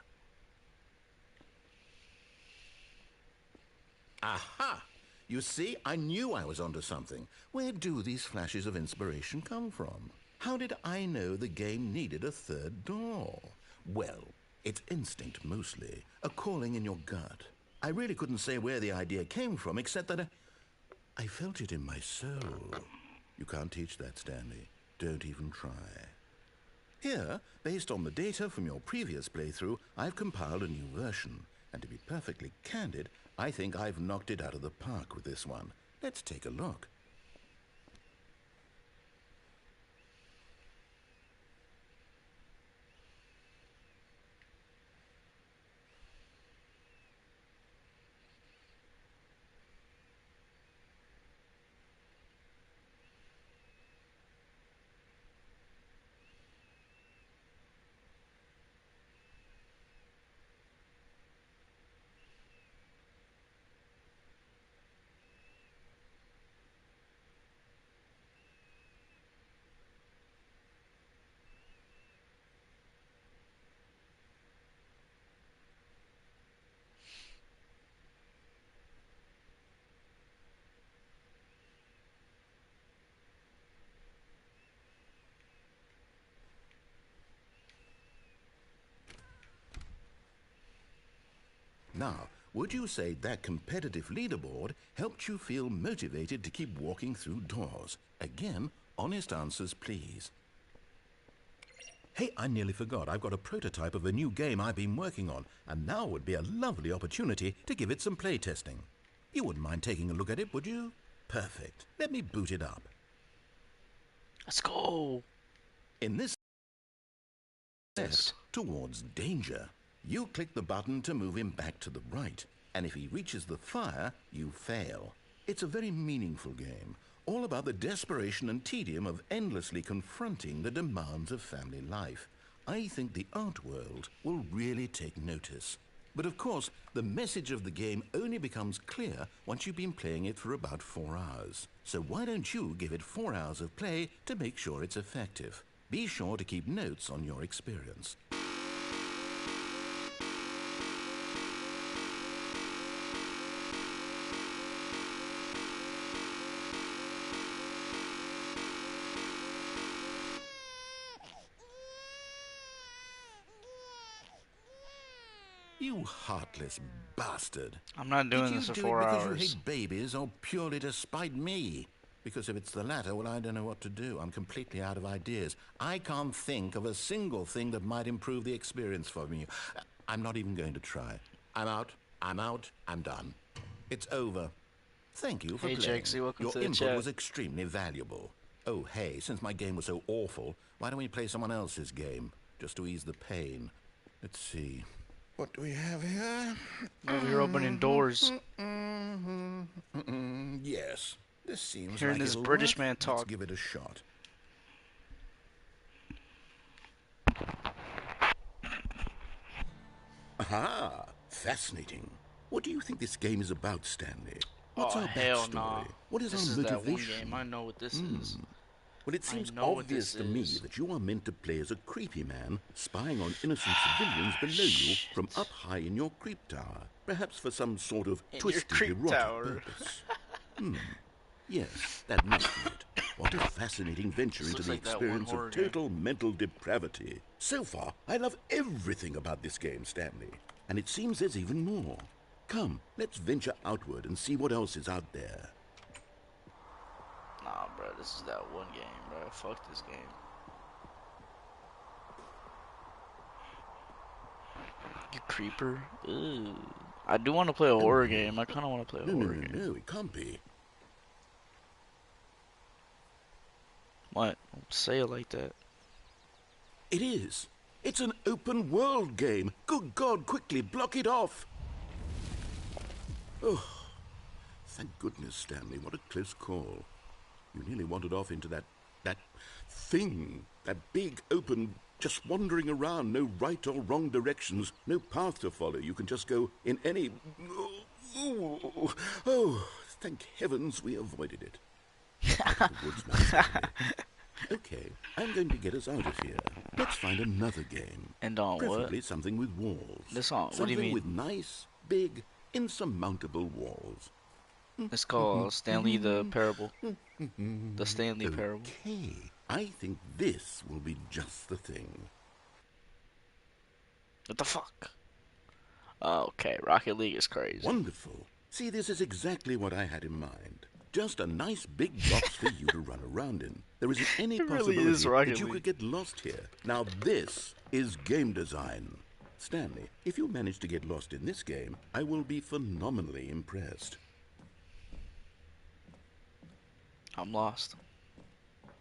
Aha! You see, I knew I was onto something. Where do these flashes of inspiration come from? How did I know the game needed a third door? Well, it's instinct mostly, a calling in your gut. I really couldn't say where the idea came from, except that I felt it in my soul. You can't teach that, Stanley. Don't even try. Here, based on the data from your previous playthrough, I've compiled a new version. And to be perfectly candid, I think I've knocked it out of the park with this one. Let's take a look. Now, would you say that competitive leaderboard helped you feel motivated to keep walking through doors? Again, honest answers, please. Hey, I nearly forgot. I've got a prototype of a new game I've been working on, and now would be a lovely opportunity to give it some playtesting. You wouldn't mind taking a look at it, would you? Perfect. Let me boot it up. Let's go. In this step towards danger, you click the button to move him back to the right, and if he reaches the fire, you fail. It's a very meaningful game, all about the desperation and tedium of endlessly confronting the demands of family life. I think the art world will really take notice. But of course, the message of the game only becomes clear once you've been playing it for about 4 hours. So why don't you give it 4 hours of play to make sure it's effective? Be sure to keep notes on your experience. You heartless bastard. I'm not doing this for Did you do 4 it because hours. you hate babies or purely to spite me? Because if it's the latter, well, I don't know what to do. I'm completely out of ideas. I can't think of a single thing that might improve the experience for me. I'm not even going to try. I'm out. I'm done. It's over. Thank you for Hey, playing. Jaxie, welcome Your to the input chat. was extremely valuable. Oh, hey, since my game was so awful, why don't we play someone else's game, just to ease the pain? Let's see. What do we have here? Over here opening doors. Yes, this seems Hearing like this it'll British work. man Let's talk. give it a shot. Aha! Fascinating. What do you think this game is about, Stanley? What's Oh, our hell backstory? nah. What is This our is that one motivation? game. I know what this is. Well, it seems know what obvious this to me is. that you are meant to play as a creepy man, spying on innocent civilians below you from up high in your creep tower, perhaps for some sort of In your twisted creep erotic tower. purpose. Yes, that must be it. What a fascinating venture This into looks the like that one experience horror of game. total mental depravity. So far, I love everything about this game, Stanley. And it seems there's even more. Come, let's venture outward and see what else is out there. Nah, bro, this is that one game, bro. Fuck this game. You creeper. Ew. I do want to play a horror game. I kind of want to play a horror game. No, it can't be. What? Don't say it like that. It is. It's an open world game. Good God, quickly block it off. Oh, thank goodness, Stanley. What a close call. You nearly wandered off into that thing. That big, open, just wandering around. No right or wrong directions. No path to follow. You can just go in any... Oh, thank heavens we avoided it. Out of the woods, my Stanley. Okay, I'm going to get us out of here. Let's find another game. And on what? Preferably something with walls. This on- what do Something you mean? with nice, big, insurmountable walls. It's called Stanley the Parable. The Stanley Parable. Okay, I think this will be just the thing. What the fuck? Okay, Rocket League is crazy. Wonderful. See, this is exactly what I had in mind. Just a nice big box for you to run around in. There isn't any It really possibility is Rocket that you League. could get lost here. Now this is game design. Stanley, if you manage to get lost in this game, I will be phenomenally impressed. I'm lost.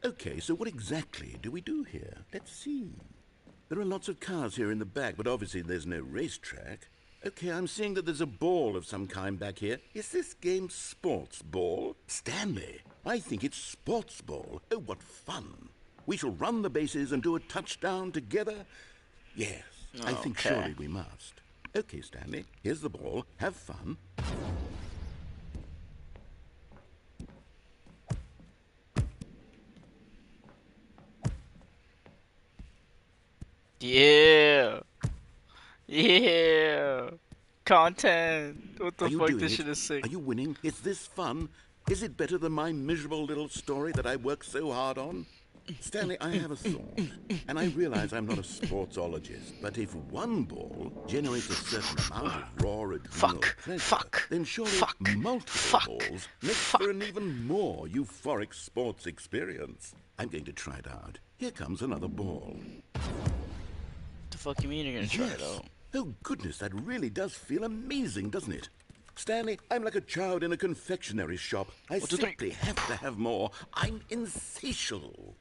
Okay, so what exactly do we do here? Let's see. There are lots of cars here in the back, but obviously there's no racetrack. Okay, I'm seeing that there's a ball of some kind back here. Is this game sports ball? Stanley, I think it's sports ball. Oh, what fun. We shall run the bases and do a touchdown together. Yes, I think Okay. surely we must. Okay, Stanley, here's the ball. Have fun. Yeah. Yeah. Content. What the Are you fuck? doing This it? shit is sick. Are you winning? Is this fun? Is it better than my miserable little story that I worked so hard on? Stanley, I have a thought, and I realize I'm not a sportsologist, but if one ball generates a certain amount of raw adrenal pleasure, then surely multiple balls make for an even more euphoric sports experience. I'm going to try it out. Here comes another ball. What the fuck you mean you're gonna try it out? Oh, goodness, that really does feel amazing, doesn't it? Stanley, I'm like a child in a confectionery shop. I 1, 2, 3. simply have to have more. I'm insatiable.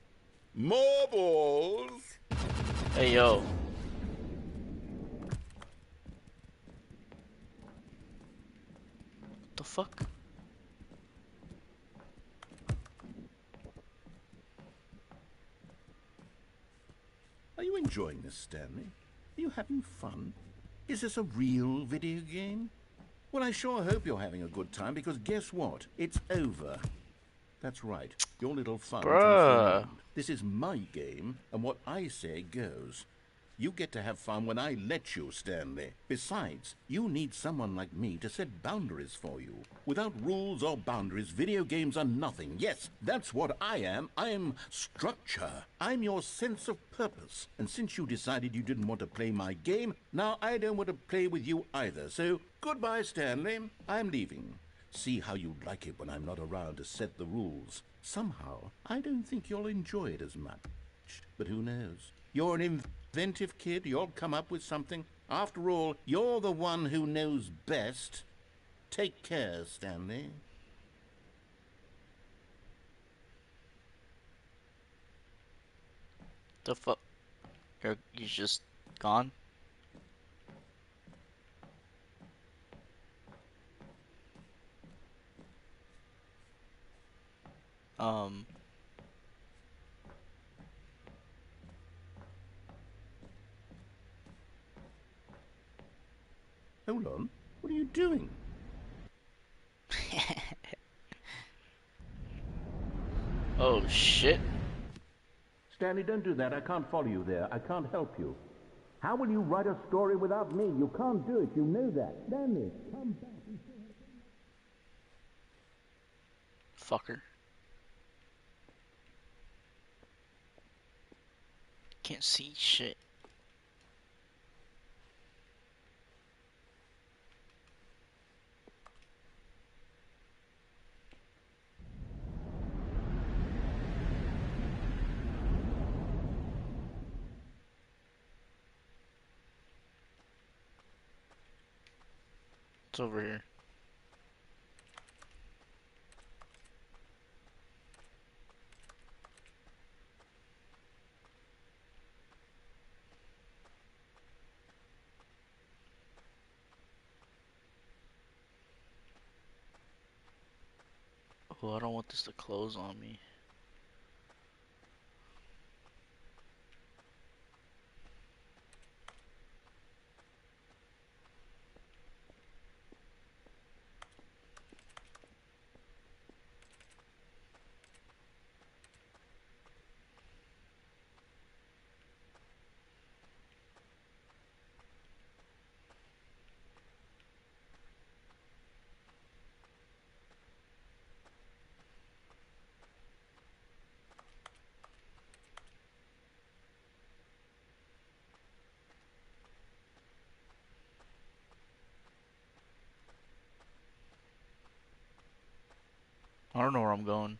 More balls. Hey, yo. What the fuck? Are you enjoying this, Stanley? Are you having fun? Is this a real video game? Well, I sure hope you're having a good time, because guess what? It's over. That's right. Your little fun comes to an Bruh. end. This is my game, and what I say goes. You get to have fun when I let you, Stanley. Besides, you need someone like me to set boundaries for you. Without rules or boundaries, video games are nothing. Yes, that's what I am. I am structure. I'm your sense of purpose. And since you decided you didn't want to play my game, now I don't want to play with you either. So, goodbye, Stanley. I'm leaving. See how you like it when I'm not around to set the rules. Somehow, I don't think you'll enjoy it as much. But who knows? You're an inventive kid. You'll come up with something. After all, you're the one who knows best. Take care, Stanley. The fuck? He's just gone? Um, Hold on. What are you doing? oh shit. Stanley, don't do that. I can't follow you there. I can't help you. How will you write a story without me? You can't do it. You know that. Stanley, come back. Fucker. Can't see shit. It's over here. Oh, I don't want this to close on me. I don't know where I'm going.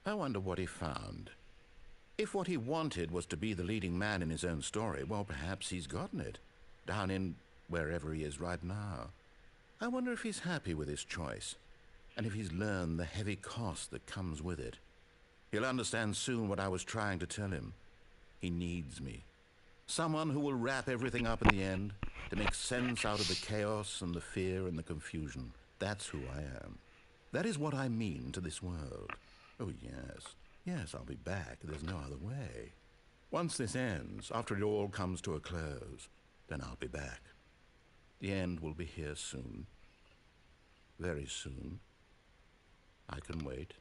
I wonder what he found. If what he wanted was to be the leading man in his own story, well, perhaps he's gotten it. Down in wherever he is right now. I wonder if he's happy with his choice. And if he's learned the heavy cost that comes with it. He'll understand soon what I was trying to tell him. He needs me. Someone who will wrap everything up in the end, to make sense out of the chaos and the fear and the confusion. That's who I am. That is what I mean to this world. Oh, yes. Yes, I'll be back. There's no other way. Once this ends, after it all comes to a close, then I'll be back. The end will be here soon. Very soon. I can wait.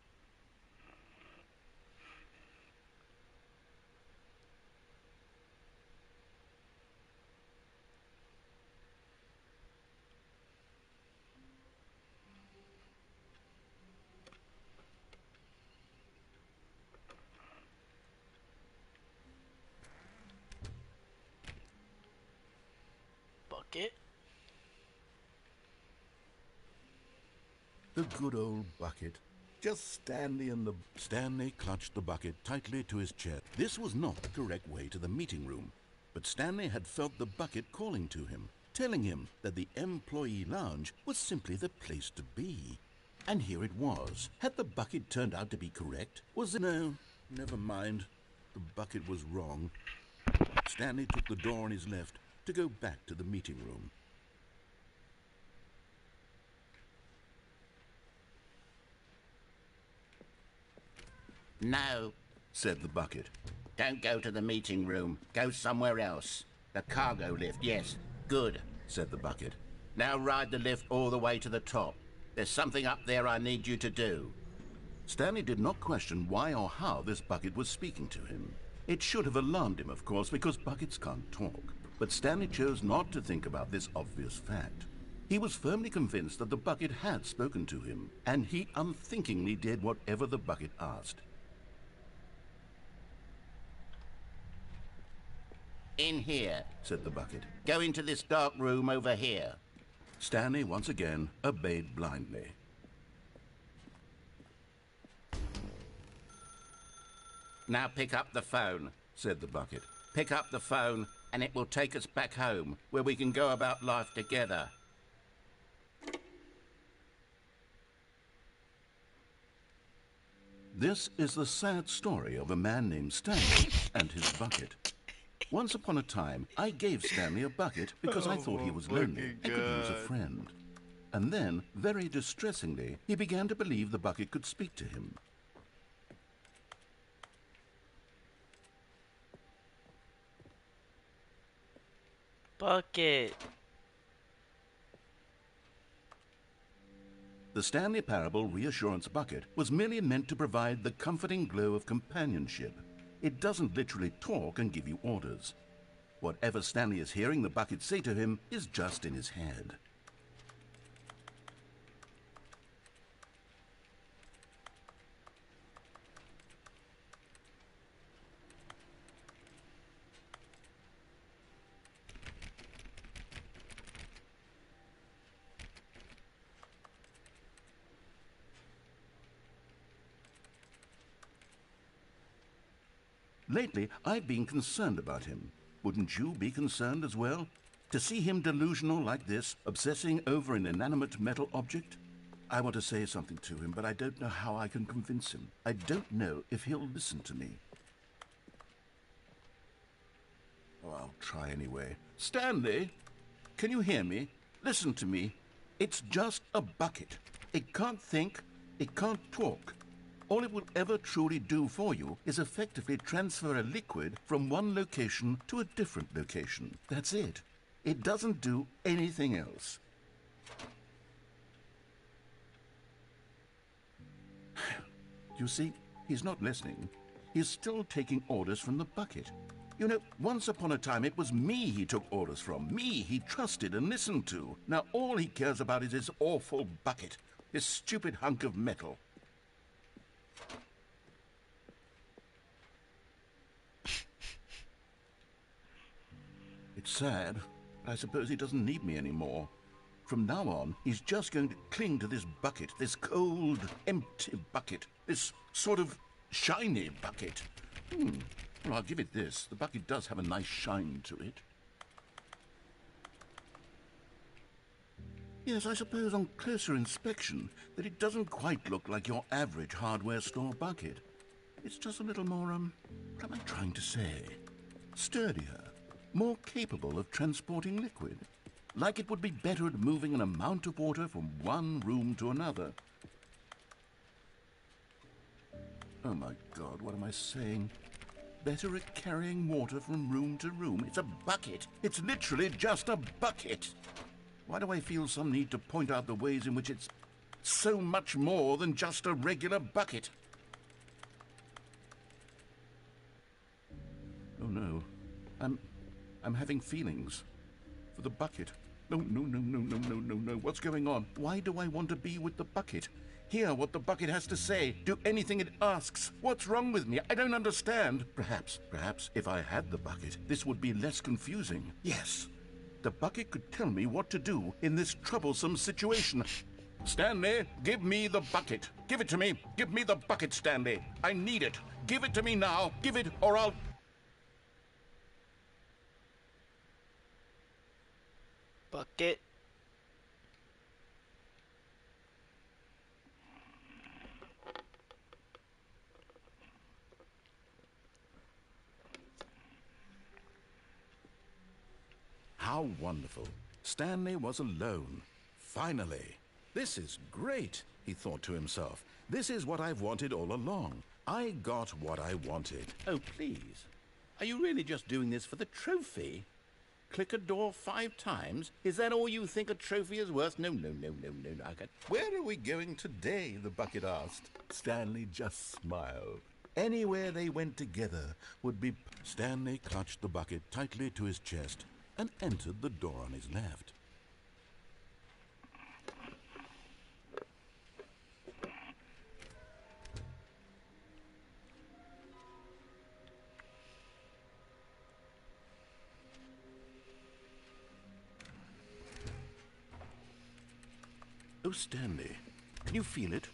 Bucket? The good old bucket. Just Stanley and the... Stanley clutched the bucket tightly to his chest. This was not the correct way to the meeting room, but Stanley had felt the bucket calling to him, telling him that the employee lounge was simply the place to be. And here it was. Had the bucket turned out to be correct? Was it... No, never mind. The bucket was wrong. Stanley took the door on his left to go back to the meeting room. No, said the bucket. don't go to the meeting room. Go somewhere else. The cargo lift, yes. Good, Said the bucket. now ride the lift all the way to the top. There's something up there I need you to do. Stanley did not question why or how this bucket was speaking to him. It should have alarmed him, of course, because buckets can't talk. But Stanley chose not to think about this obvious fact. He was firmly convinced that the bucket had spoken to him, and he unthinkingly did whatever the bucket asked. In here. Said the bucket. Go into this dark room over here. Stanley once again obeyed blindly. Now pick up the phone. Said the bucket. Pick up the phone and it will take us back home, where we can go about life together. This is the sad story of a man named Stanley and his bucket. Once upon a time, I gave Stanley a bucket because I thought he was lonely and could use a friend. And then, very distressingly, he began to believe the bucket could speak to him. Bucket. The Stanley Parable Reassurance Bucket was merely meant to provide the comforting glow of companionship. It doesn't literally talk and give you orders. Whatever Stanley is hearing the bucket say to him is just in his head. Lately, I've been concerned about him. Wouldn't you be concerned as well? To see him delusional like this, obsessing over an inanimate metal object? I want to say something to him, but I don't know how I can convince him. I don't know if he'll listen to me. Oh, I'll try anyway. Stanley, can you hear me? Listen to me. It's just a bucket. It can't think, it can't talk. All it will ever truly do for you is effectively transfer a liquid from one location to a different location. That's it. It doesn't do anything else. You see, he's not listening. He's still taking orders from the bucket. You know, once upon a time it was me he took orders from. Me he trusted and listened to. Now all he cares about is his awful bucket. This stupid hunk of metal. It's sad, but I suppose he doesn't need me anymore. From now on, he's just going to cling to this bucket, this cold, empty bucket, this sort of shiny bucket. Well, I'll give it this. The bucket does have a nice shine to it. Yes, I suppose on closer inspection that it doesn't quite look like your average hardware store bucket. It's just a little more, what am I trying to say? Sturdier, more capable of transporting liquid. Like it would be better at moving an amount of water from one room to another. Oh my God, what am I saying? Better at carrying water from room to room. It's a bucket. It's literally just a bucket. Why do I feel some need to point out the ways in which it's so much more than just a regular bucket? Oh no, I'm having feelings for the bucket. No, what's going on? Why do I want to be with the bucket? Hear what the bucket has to say. Do anything it asks. What's wrong with me? I don't understand. Perhaps, if I had the bucket, this would be less confusing. Yes, the bucket could tell me what to do in this troublesome situation. Stanley, give me the bucket. Give it to me. Give me the bucket, Stanley. I need it. Give it to me now. Give it, or I'll... Bucket. How wonderful. Stanley was alone. Finally. This is great, he thought to himself. This is what I've wanted all along. I got what I wanted. Oh, please. Are you really just doing this for the trophy? Click a door 5 times? Is that all you think a trophy is worth? No. Where are we going today? The bucket asked. Stanley just smiled. Anywhere they went together would be... Stanley clutched the bucket tightly to his chest and entered the door on his left. Oh, Stanley, can you feel it?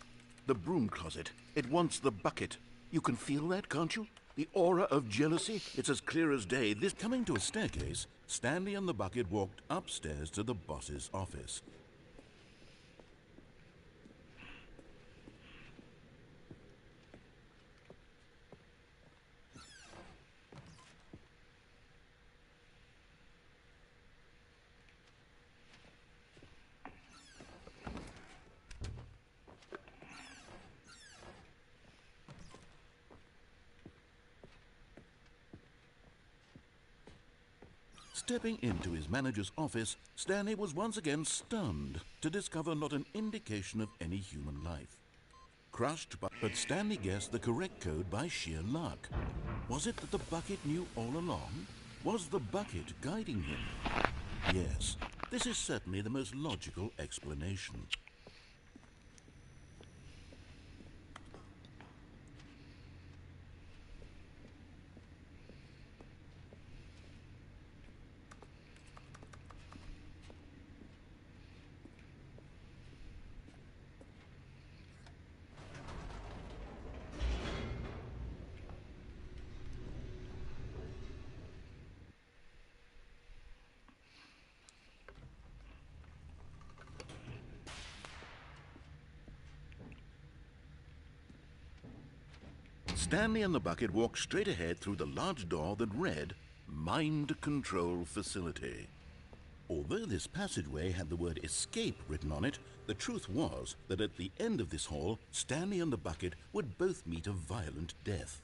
The broom closet. It wants the bucket. You can feel that, can't you? The aura of jealousy. It's as clear as day. This coming to a staircase, Stanley and the bucket walked upstairs to the boss's office. Stepping into his manager's office, Stanley was once again stunned to discover not an indication of any human life. Crushed but Stanley guessed the correct code by sheer luck. Was it that the bucket knew all along? Was the bucket guiding him? Yes, this is certainly the most logical explanation. Stanley and the bucket walked straight ahead through the large door that read, Mind Control Facility. Although this passageway had the word escape written on it, the truth was that at the end of this hall, Stanley and the bucket would both meet a violent death.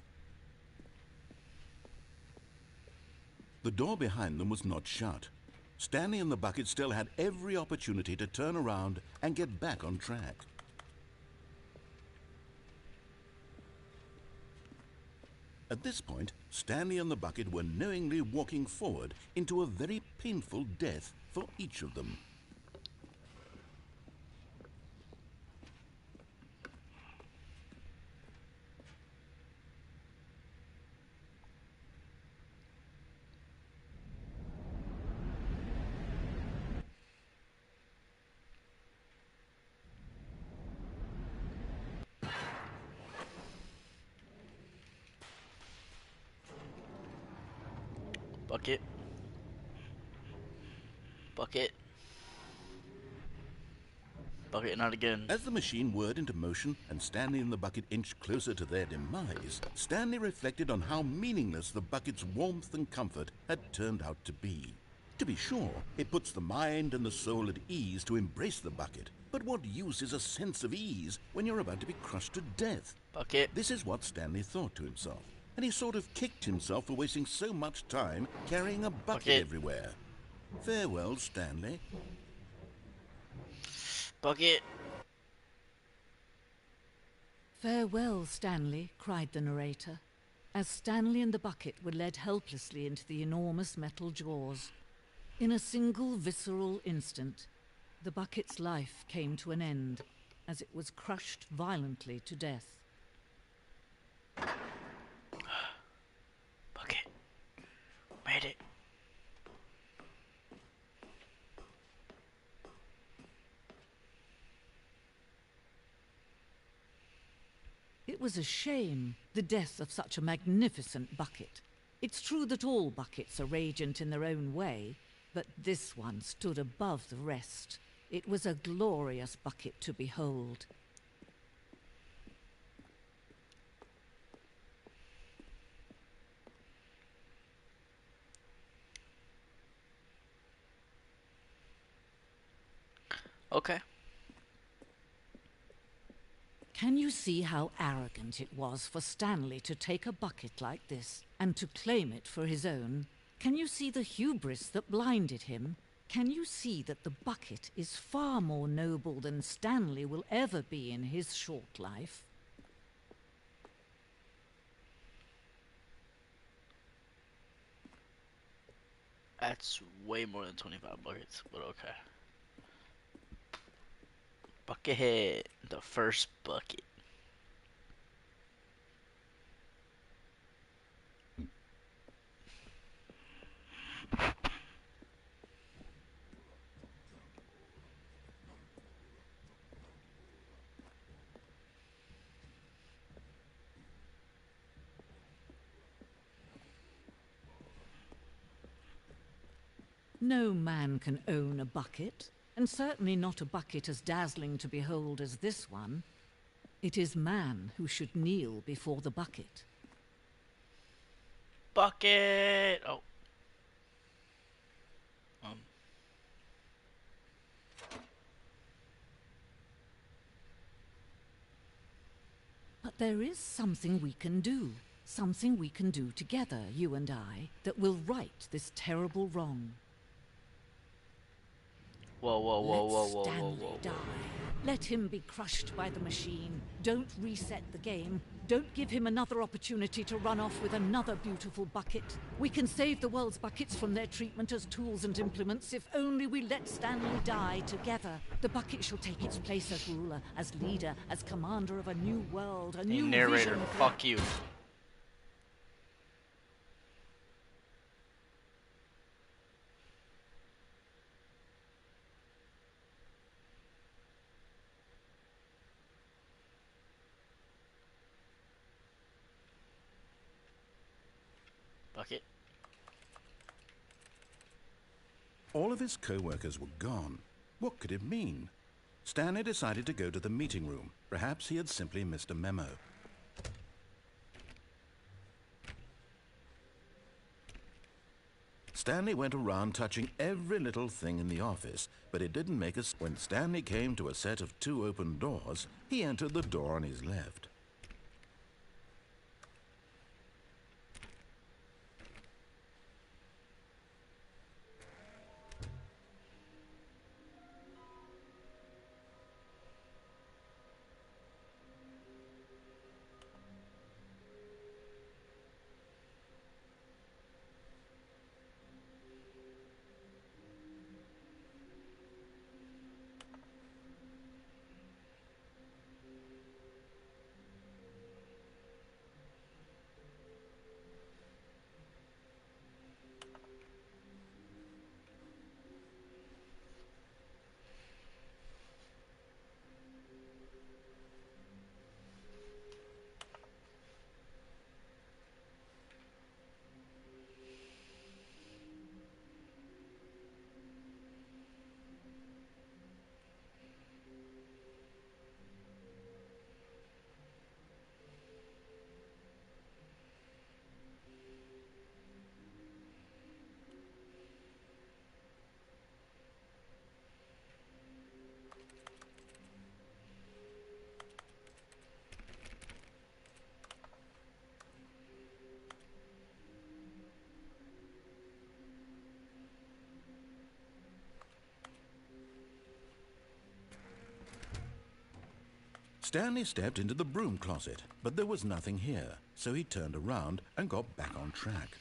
The door behind them was not shut. Stanley and the bucket still had every opportunity to turn around and get back on track. At this point, Stanley and the bucket were knowingly walking forward into a very painful death for each of them. Bucket. Bucket. Bucket, not again. As the machine whirred into motion and Stanley and the bucket inched closer to their demise, Stanley reflected on how meaningless the bucket's warmth and comfort had turned out to be. To be sure, it puts the mind and the soul at ease to embrace the bucket, but what use is a sense of ease when you're about to be crushed to death? Bucket. This is what Stanley thought to himself, and he sort of kicked himself for wasting so much time carrying a bucket everywhere. Farewell, Stanley. Bucket. Farewell, Stanley, cried the narrator, as Stanley and the bucket were led helplessly into the enormous metal jaws. In a single visceral instant, the bucket's life came to an end as it was crushed violently to death. Bucket. Made it. It was a shame, the death of such a magnificent bucket. It's true that all buckets are radiant in their own way, but this one stood above the rest. It was a glorious bucket to behold. Okay. Can you see how arrogant it was for Stanley to take a bucket like this and to claim it for his own? Can you see the hubris that blinded him? Can you see that the bucket is far more noble than Stanley will ever be in his short life? That's way more than 25 buckets, but okay. Buckethead, the first bucket. No man can own a bucket, and certainly not a bucket as dazzling to behold as this one. It is man who should kneel before the bucket. Bucket! Oh. But there is something we can do. Something we can do together, you and I, that will right this terrible wrong. Whoa, whoa, whoa, Let whoa, whoa, whoa, Stanley whoa, die. whoa. Let him be crushed by the machine. Don't reset the game. Don't give him another opportunity to run off with another beautiful bucket. We can save the world's buckets from their treatment as tools and implements if only we let Stanley die together. The bucket shall take its place as ruler, as leader, as commander of a new world, a Hey, new narrator, vision. fuck you. Bucket. All of his co-workers were gone. What could it mean? Stanley decided to go to the meeting room. Perhaps he had simply missed a memo. Stanley went around touching every little thing in the office, but it didn't make us. When Stanley came to a set of 2 open doors, he entered the door on his left. Stanley stepped into the broom closet, but there was nothing here, so he turned around and got back on track.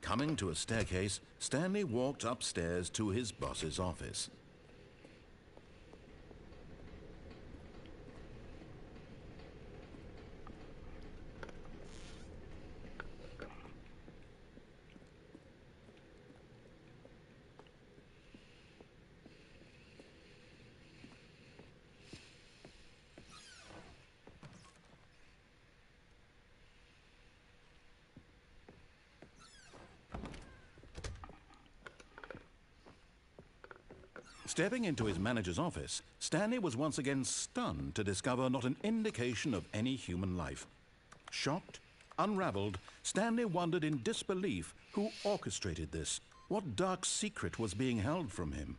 Coming to a staircase, Stanley walked upstairs to his boss's office. Stepping into his manager's office, Stanley was once again stunned to discover not an indication of any human life. Shocked, unraveled, Stanley wondered in disbelief who orchestrated this. What dark secret was being held from him?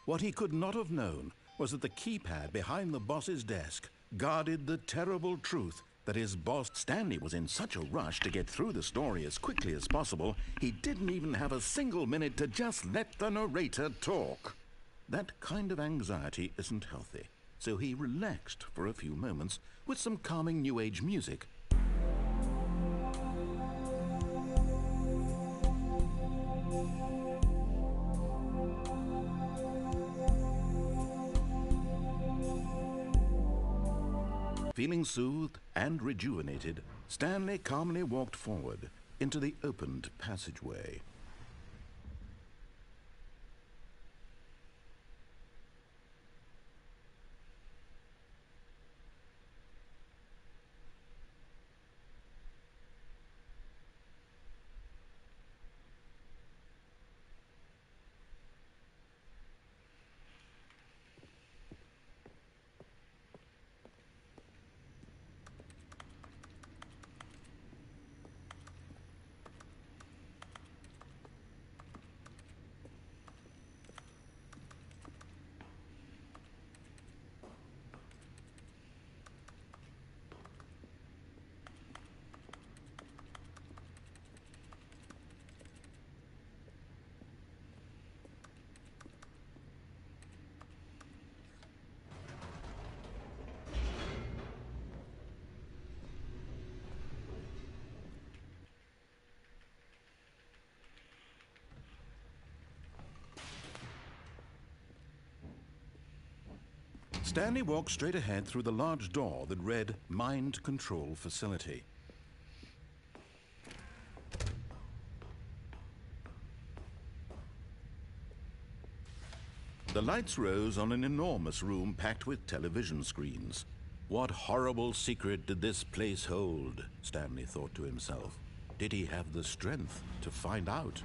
What he could not have known was that the keypad behind the boss's desk guarded the terrible truth that his boss Stanley was in such a rush to get through the story as quickly as possible, he didn't even have a single minute to just let the narrator talk. That kind of anxiety isn't healthy, so he relaxed for a few moments with some calming New Age music. Feeling soothed and rejuvenated, Stanley calmly walked forward into the opened passageway. Stanley walked straight ahead through the large door that read Mind Control Facility. The lights rose on an enormous room packed with television screens. What horrible secret did this place hold? Stanley thought to himself. Did he have the strength to find out?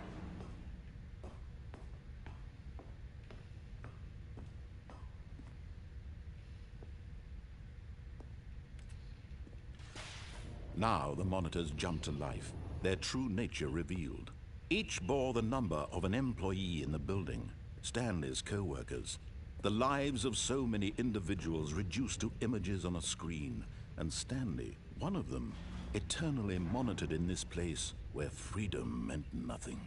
Now the monitors jumped to life, their true nature revealed. Each bore the number of an employee in the building, Stanley's co-workers. The lives of so many individuals reduced to images on a screen, and Stanley, one of them, eternally monitored in this place where freedom meant nothing.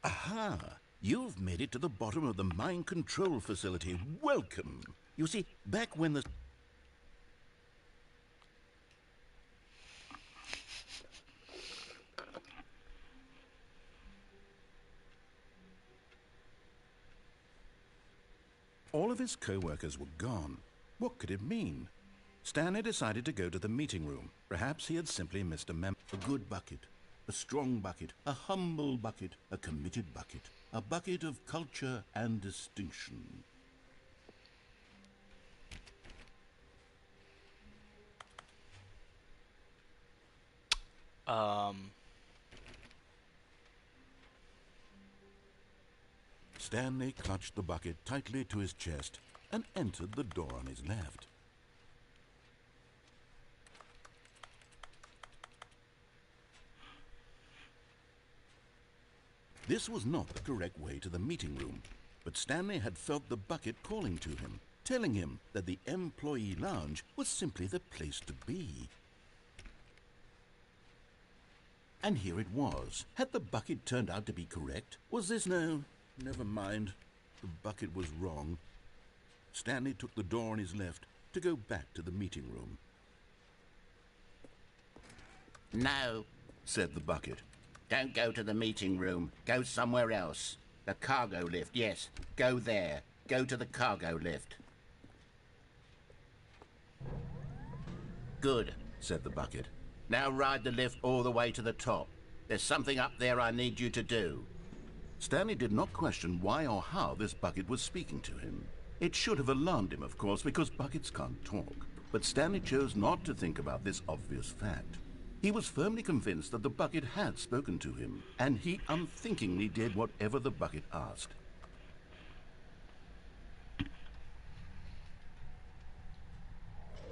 Aha! You've made it to the bottom of the mind control facility. Welcome! You see, back when the... all of his co-workers were gone. What could it mean? Stanley decided to go to the meeting room. Perhaps he had simply missed a memo. A good bucket. A strong bucket, a humble bucket, a committed bucket, a bucket of culture and distinction. Stanley clutched the bucket tightly to his chest and entered the door on his left. This was not the correct way to the meeting room, but Stanley had felt the bucket calling to him, telling him that the employee lounge was simply the place to be. And here it was. Had the bucket turned out to be correct? Was this no? Never mind. The bucket was wrong. Stanley took the door on his left to go back to the meeting room. No, Said the bucket. don't go to the meeting room. Go somewhere else. The cargo lift, yes. Go there. Go to the cargo lift. Good, Said the bucket. now ride the lift all the way to the top. There's something up there I need you to do. Stanley did not question why or how this bucket was speaking to him. It should have alarmed him, of course, because buckets can't talk. But Stanley chose not to think about this obvious fact. He was firmly convinced that the bucket had spoken to him, and he unthinkingly did whatever the bucket asked.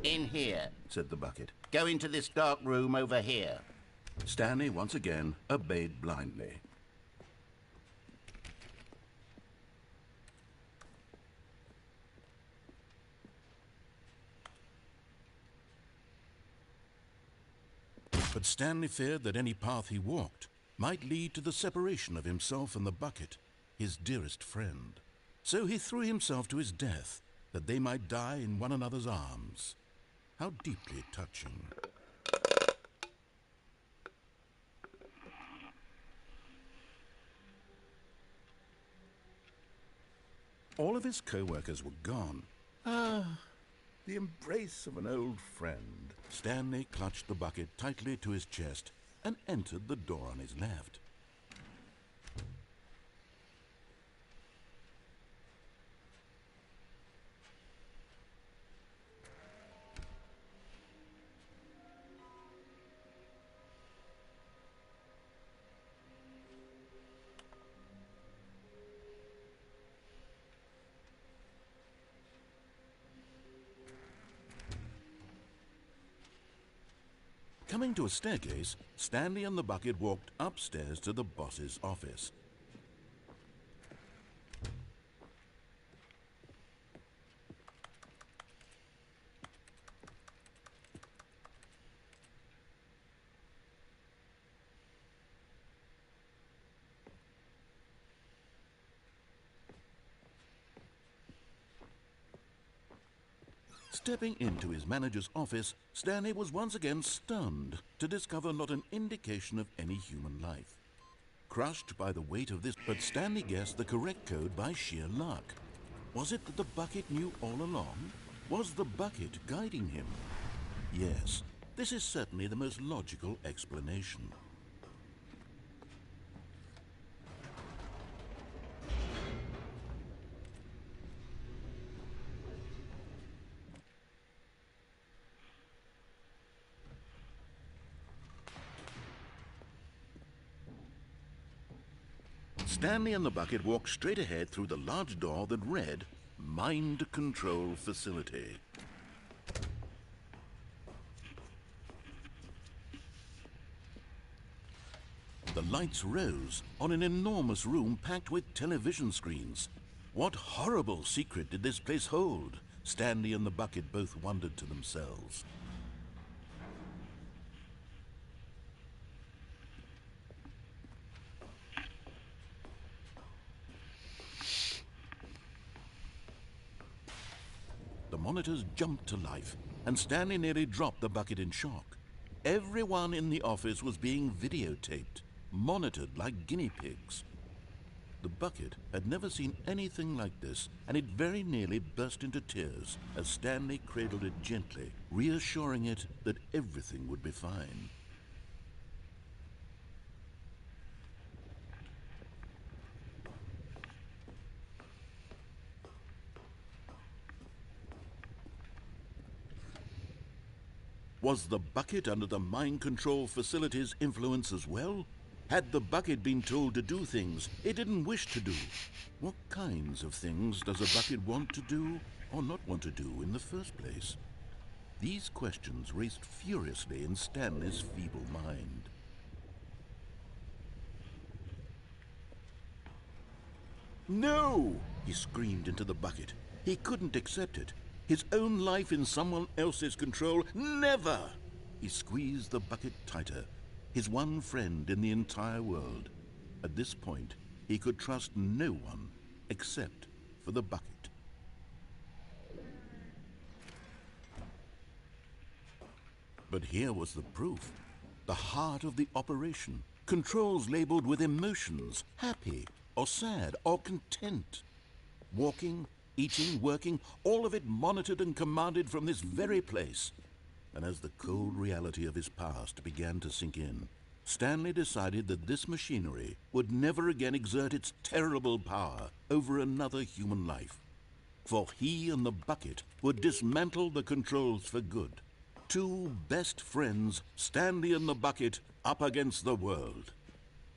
In here. Said the bucket. Go into this dark room over here. Stanley once again obeyed blindly. But Stanley feared that any path he walked might lead to the separation of himself and the bucket, his dearest friend. So he threw himself to his death, that they might die in one another's arms. How deeply touching. All of his co-workers were gone. Ah, the embrace of an old friend. Stanley clutched the bucket tightly to his chest and entered the door on his left. Coming to a staircase, Stanley and the bucket walked upstairs to the boss's office. Stepping into his manager's office, Stanley was once again stunned to discover not an indication of any human life. Crushed by the weight of this, but Stanley guessed the correct code by sheer luck. Was it that the bucket knew all along? Was the bucket guiding him? Yes, this is certainly the most logical explanation. Stanley and the bucket walked straight ahead through the large door that read, Mind Control Facility. The lights rose on an enormous room packed with television screens. What horrible secret did this place hold? Stanley and the bucket both wondered to themselves. The monitors jumped to life, and Stanley nearly dropped the bucket in shock. Everyone in the office was being videotaped, monitored like guinea pigs. The bucket had never seen anything like this, and it very nearly burst into tears as Stanley cradled it gently, reassuring it that everything would be fine. Was the bucket under the mind control facility's influence as well? Had the bucket been told to do things it didn't wish to do? What kinds of things does a bucket want to do or not want to do in the first place? These questions raced furiously in Stanley's feeble mind. No! He screamed into the bucket. He couldn't accept it. His own life in someone else's control, never! He squeezed the bucket tighter, his one friend in the entire world. At this point, he could trust no one except for the bucket. But here was the proof. The heart of the operation. Controls labeled with emotions, happy or sad or content. Walking, eating, working, all of it monitored and commanded from this very place. And as the cold reality of his past began to sink in, Stanley decided that this machinery would never again exert its terrible power over another human life. For he and the bucket would dismantle the controls for good. Two best friends, Stanley and the bucket, up against the world.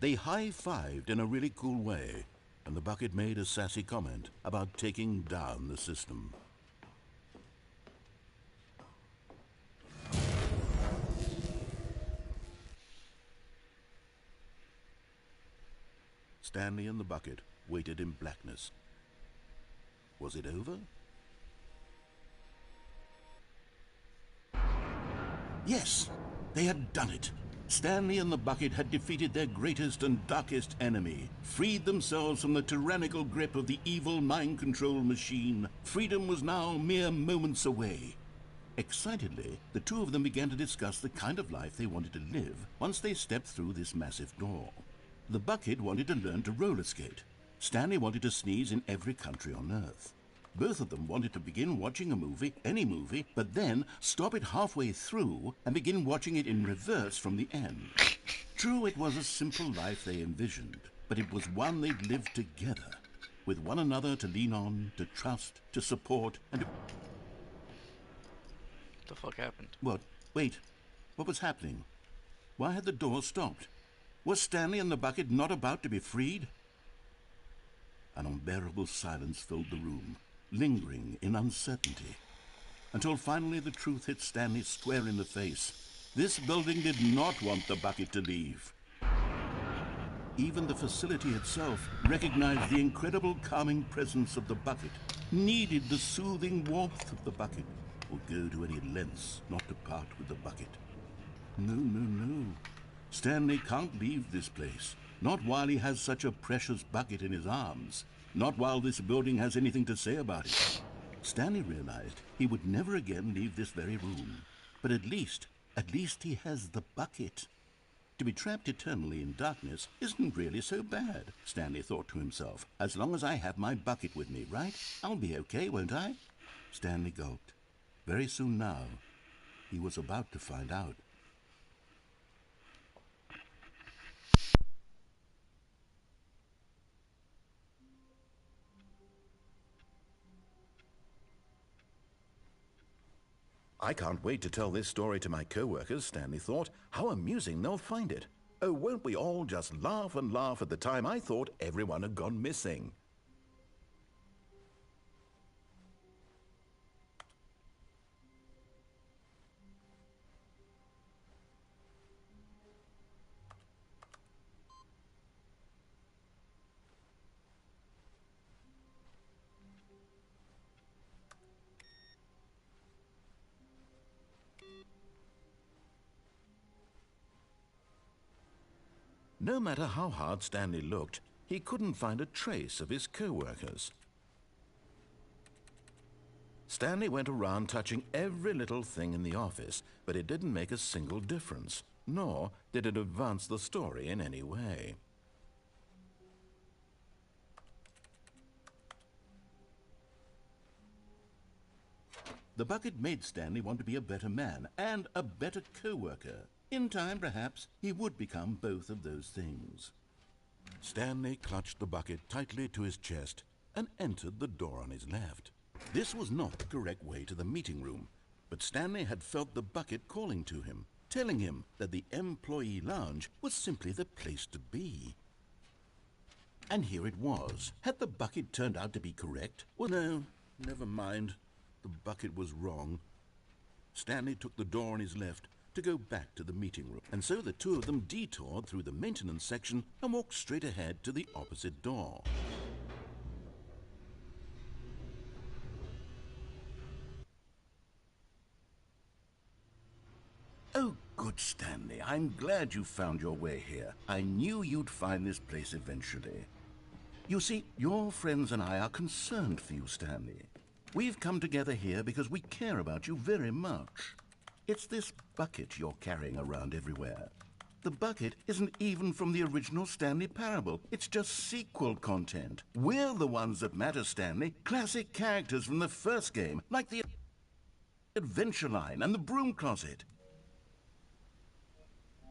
They high-fived in a really cool way, and the bucket made a sassy comment about taking down the system. Stanley and the bucket waited in blackness. Was it over? Yes, they had done it. Stanley and the bucket had defeated their greatest and darkest enemy, freed themselves from the tyrannical grip of the evil mind control machine. Freedom was now mere moments away. Excitedly, the two of them began to discuss the kind of life they wanted to live once they stepped through this massive door. The bucket wanted to learn to roller skate. Stanley wanted to sneeze in every country on Earth. Both of them wanted to begin watching a movie, any movie, but then stop it halfway through and begin watching it in reverse from the end. True, it was a simple life they envisioned, but it was one they'd lived together, with one another to lean on, to trust, to support, and to... What the fuck happened? What? Wait. What was happening? Why had the door stopped? Was Stanley and the bucket not about to be freed? An unbearable silence filled the room, lingering in uncertainty, until finally the truth hit Stanley square in the face. This building did not want the bucket to leave. Even the facility itself recognized the incredible calming presence of the bucket, needed the soothing warmth of the bucket, would go to any lengths not to part with the bucket. No, no, no. Stanley can't leave this place. Not while he has such a precious bucket in his arms. Not while this building has anything to say about it. Stanley realized he would never again leave this very room. But at least he has the bucket. To be trapped eternally in darkness isn't really so bad, Stanley thought to himself. As long as I have my bucket with me, right? I'll be okay, won't I? Stanley gulped. Very soon now, he was about to find out. I can't wait to tell this story to my co-workers, Stanley thought. How amusing they'll find it. Oh, won't we all just laugh and laugh at the time I thought everyone had gone missing. No matter how hard Stanley looked, he couldn't find a trace of his co-workers. Stanley went around touching every little thing in the office, but it didn't make a single difference, nor did it advance the story in any way. The bucket made Stanley want to be a better man and a better co-worker. In time, perhaps, he would become both of those things. Stanley clutched the bucket tightly to his chest and entered the door on his left. This was not the correct way to the meeting room, but Stanley had felt the bucket calling to him, telling him that the employee lounge was simply the place to be. And here it was. Had the bucket turned out to be correct? Well, no, never mind. The bucket was wrong. Stanley took the door on his left to go back to the meeting room, and so the two of them detoured through the maintenance section and walked straight ahead to the opposite door. Oh, good Stanley, I'm glad you found your way here. I knew you'd find this place eventually. You see, your friends and I are concerned for you, Stanley. We've come together here because we care about you very much. It's this bucket you're carrying around everywhere. The bucket isn't even from the original Stanley Parable. It's just sequel content. We're the ones that matter, Stanley. Classic characters from the first game, like the Adventure Line and the Broom Closet.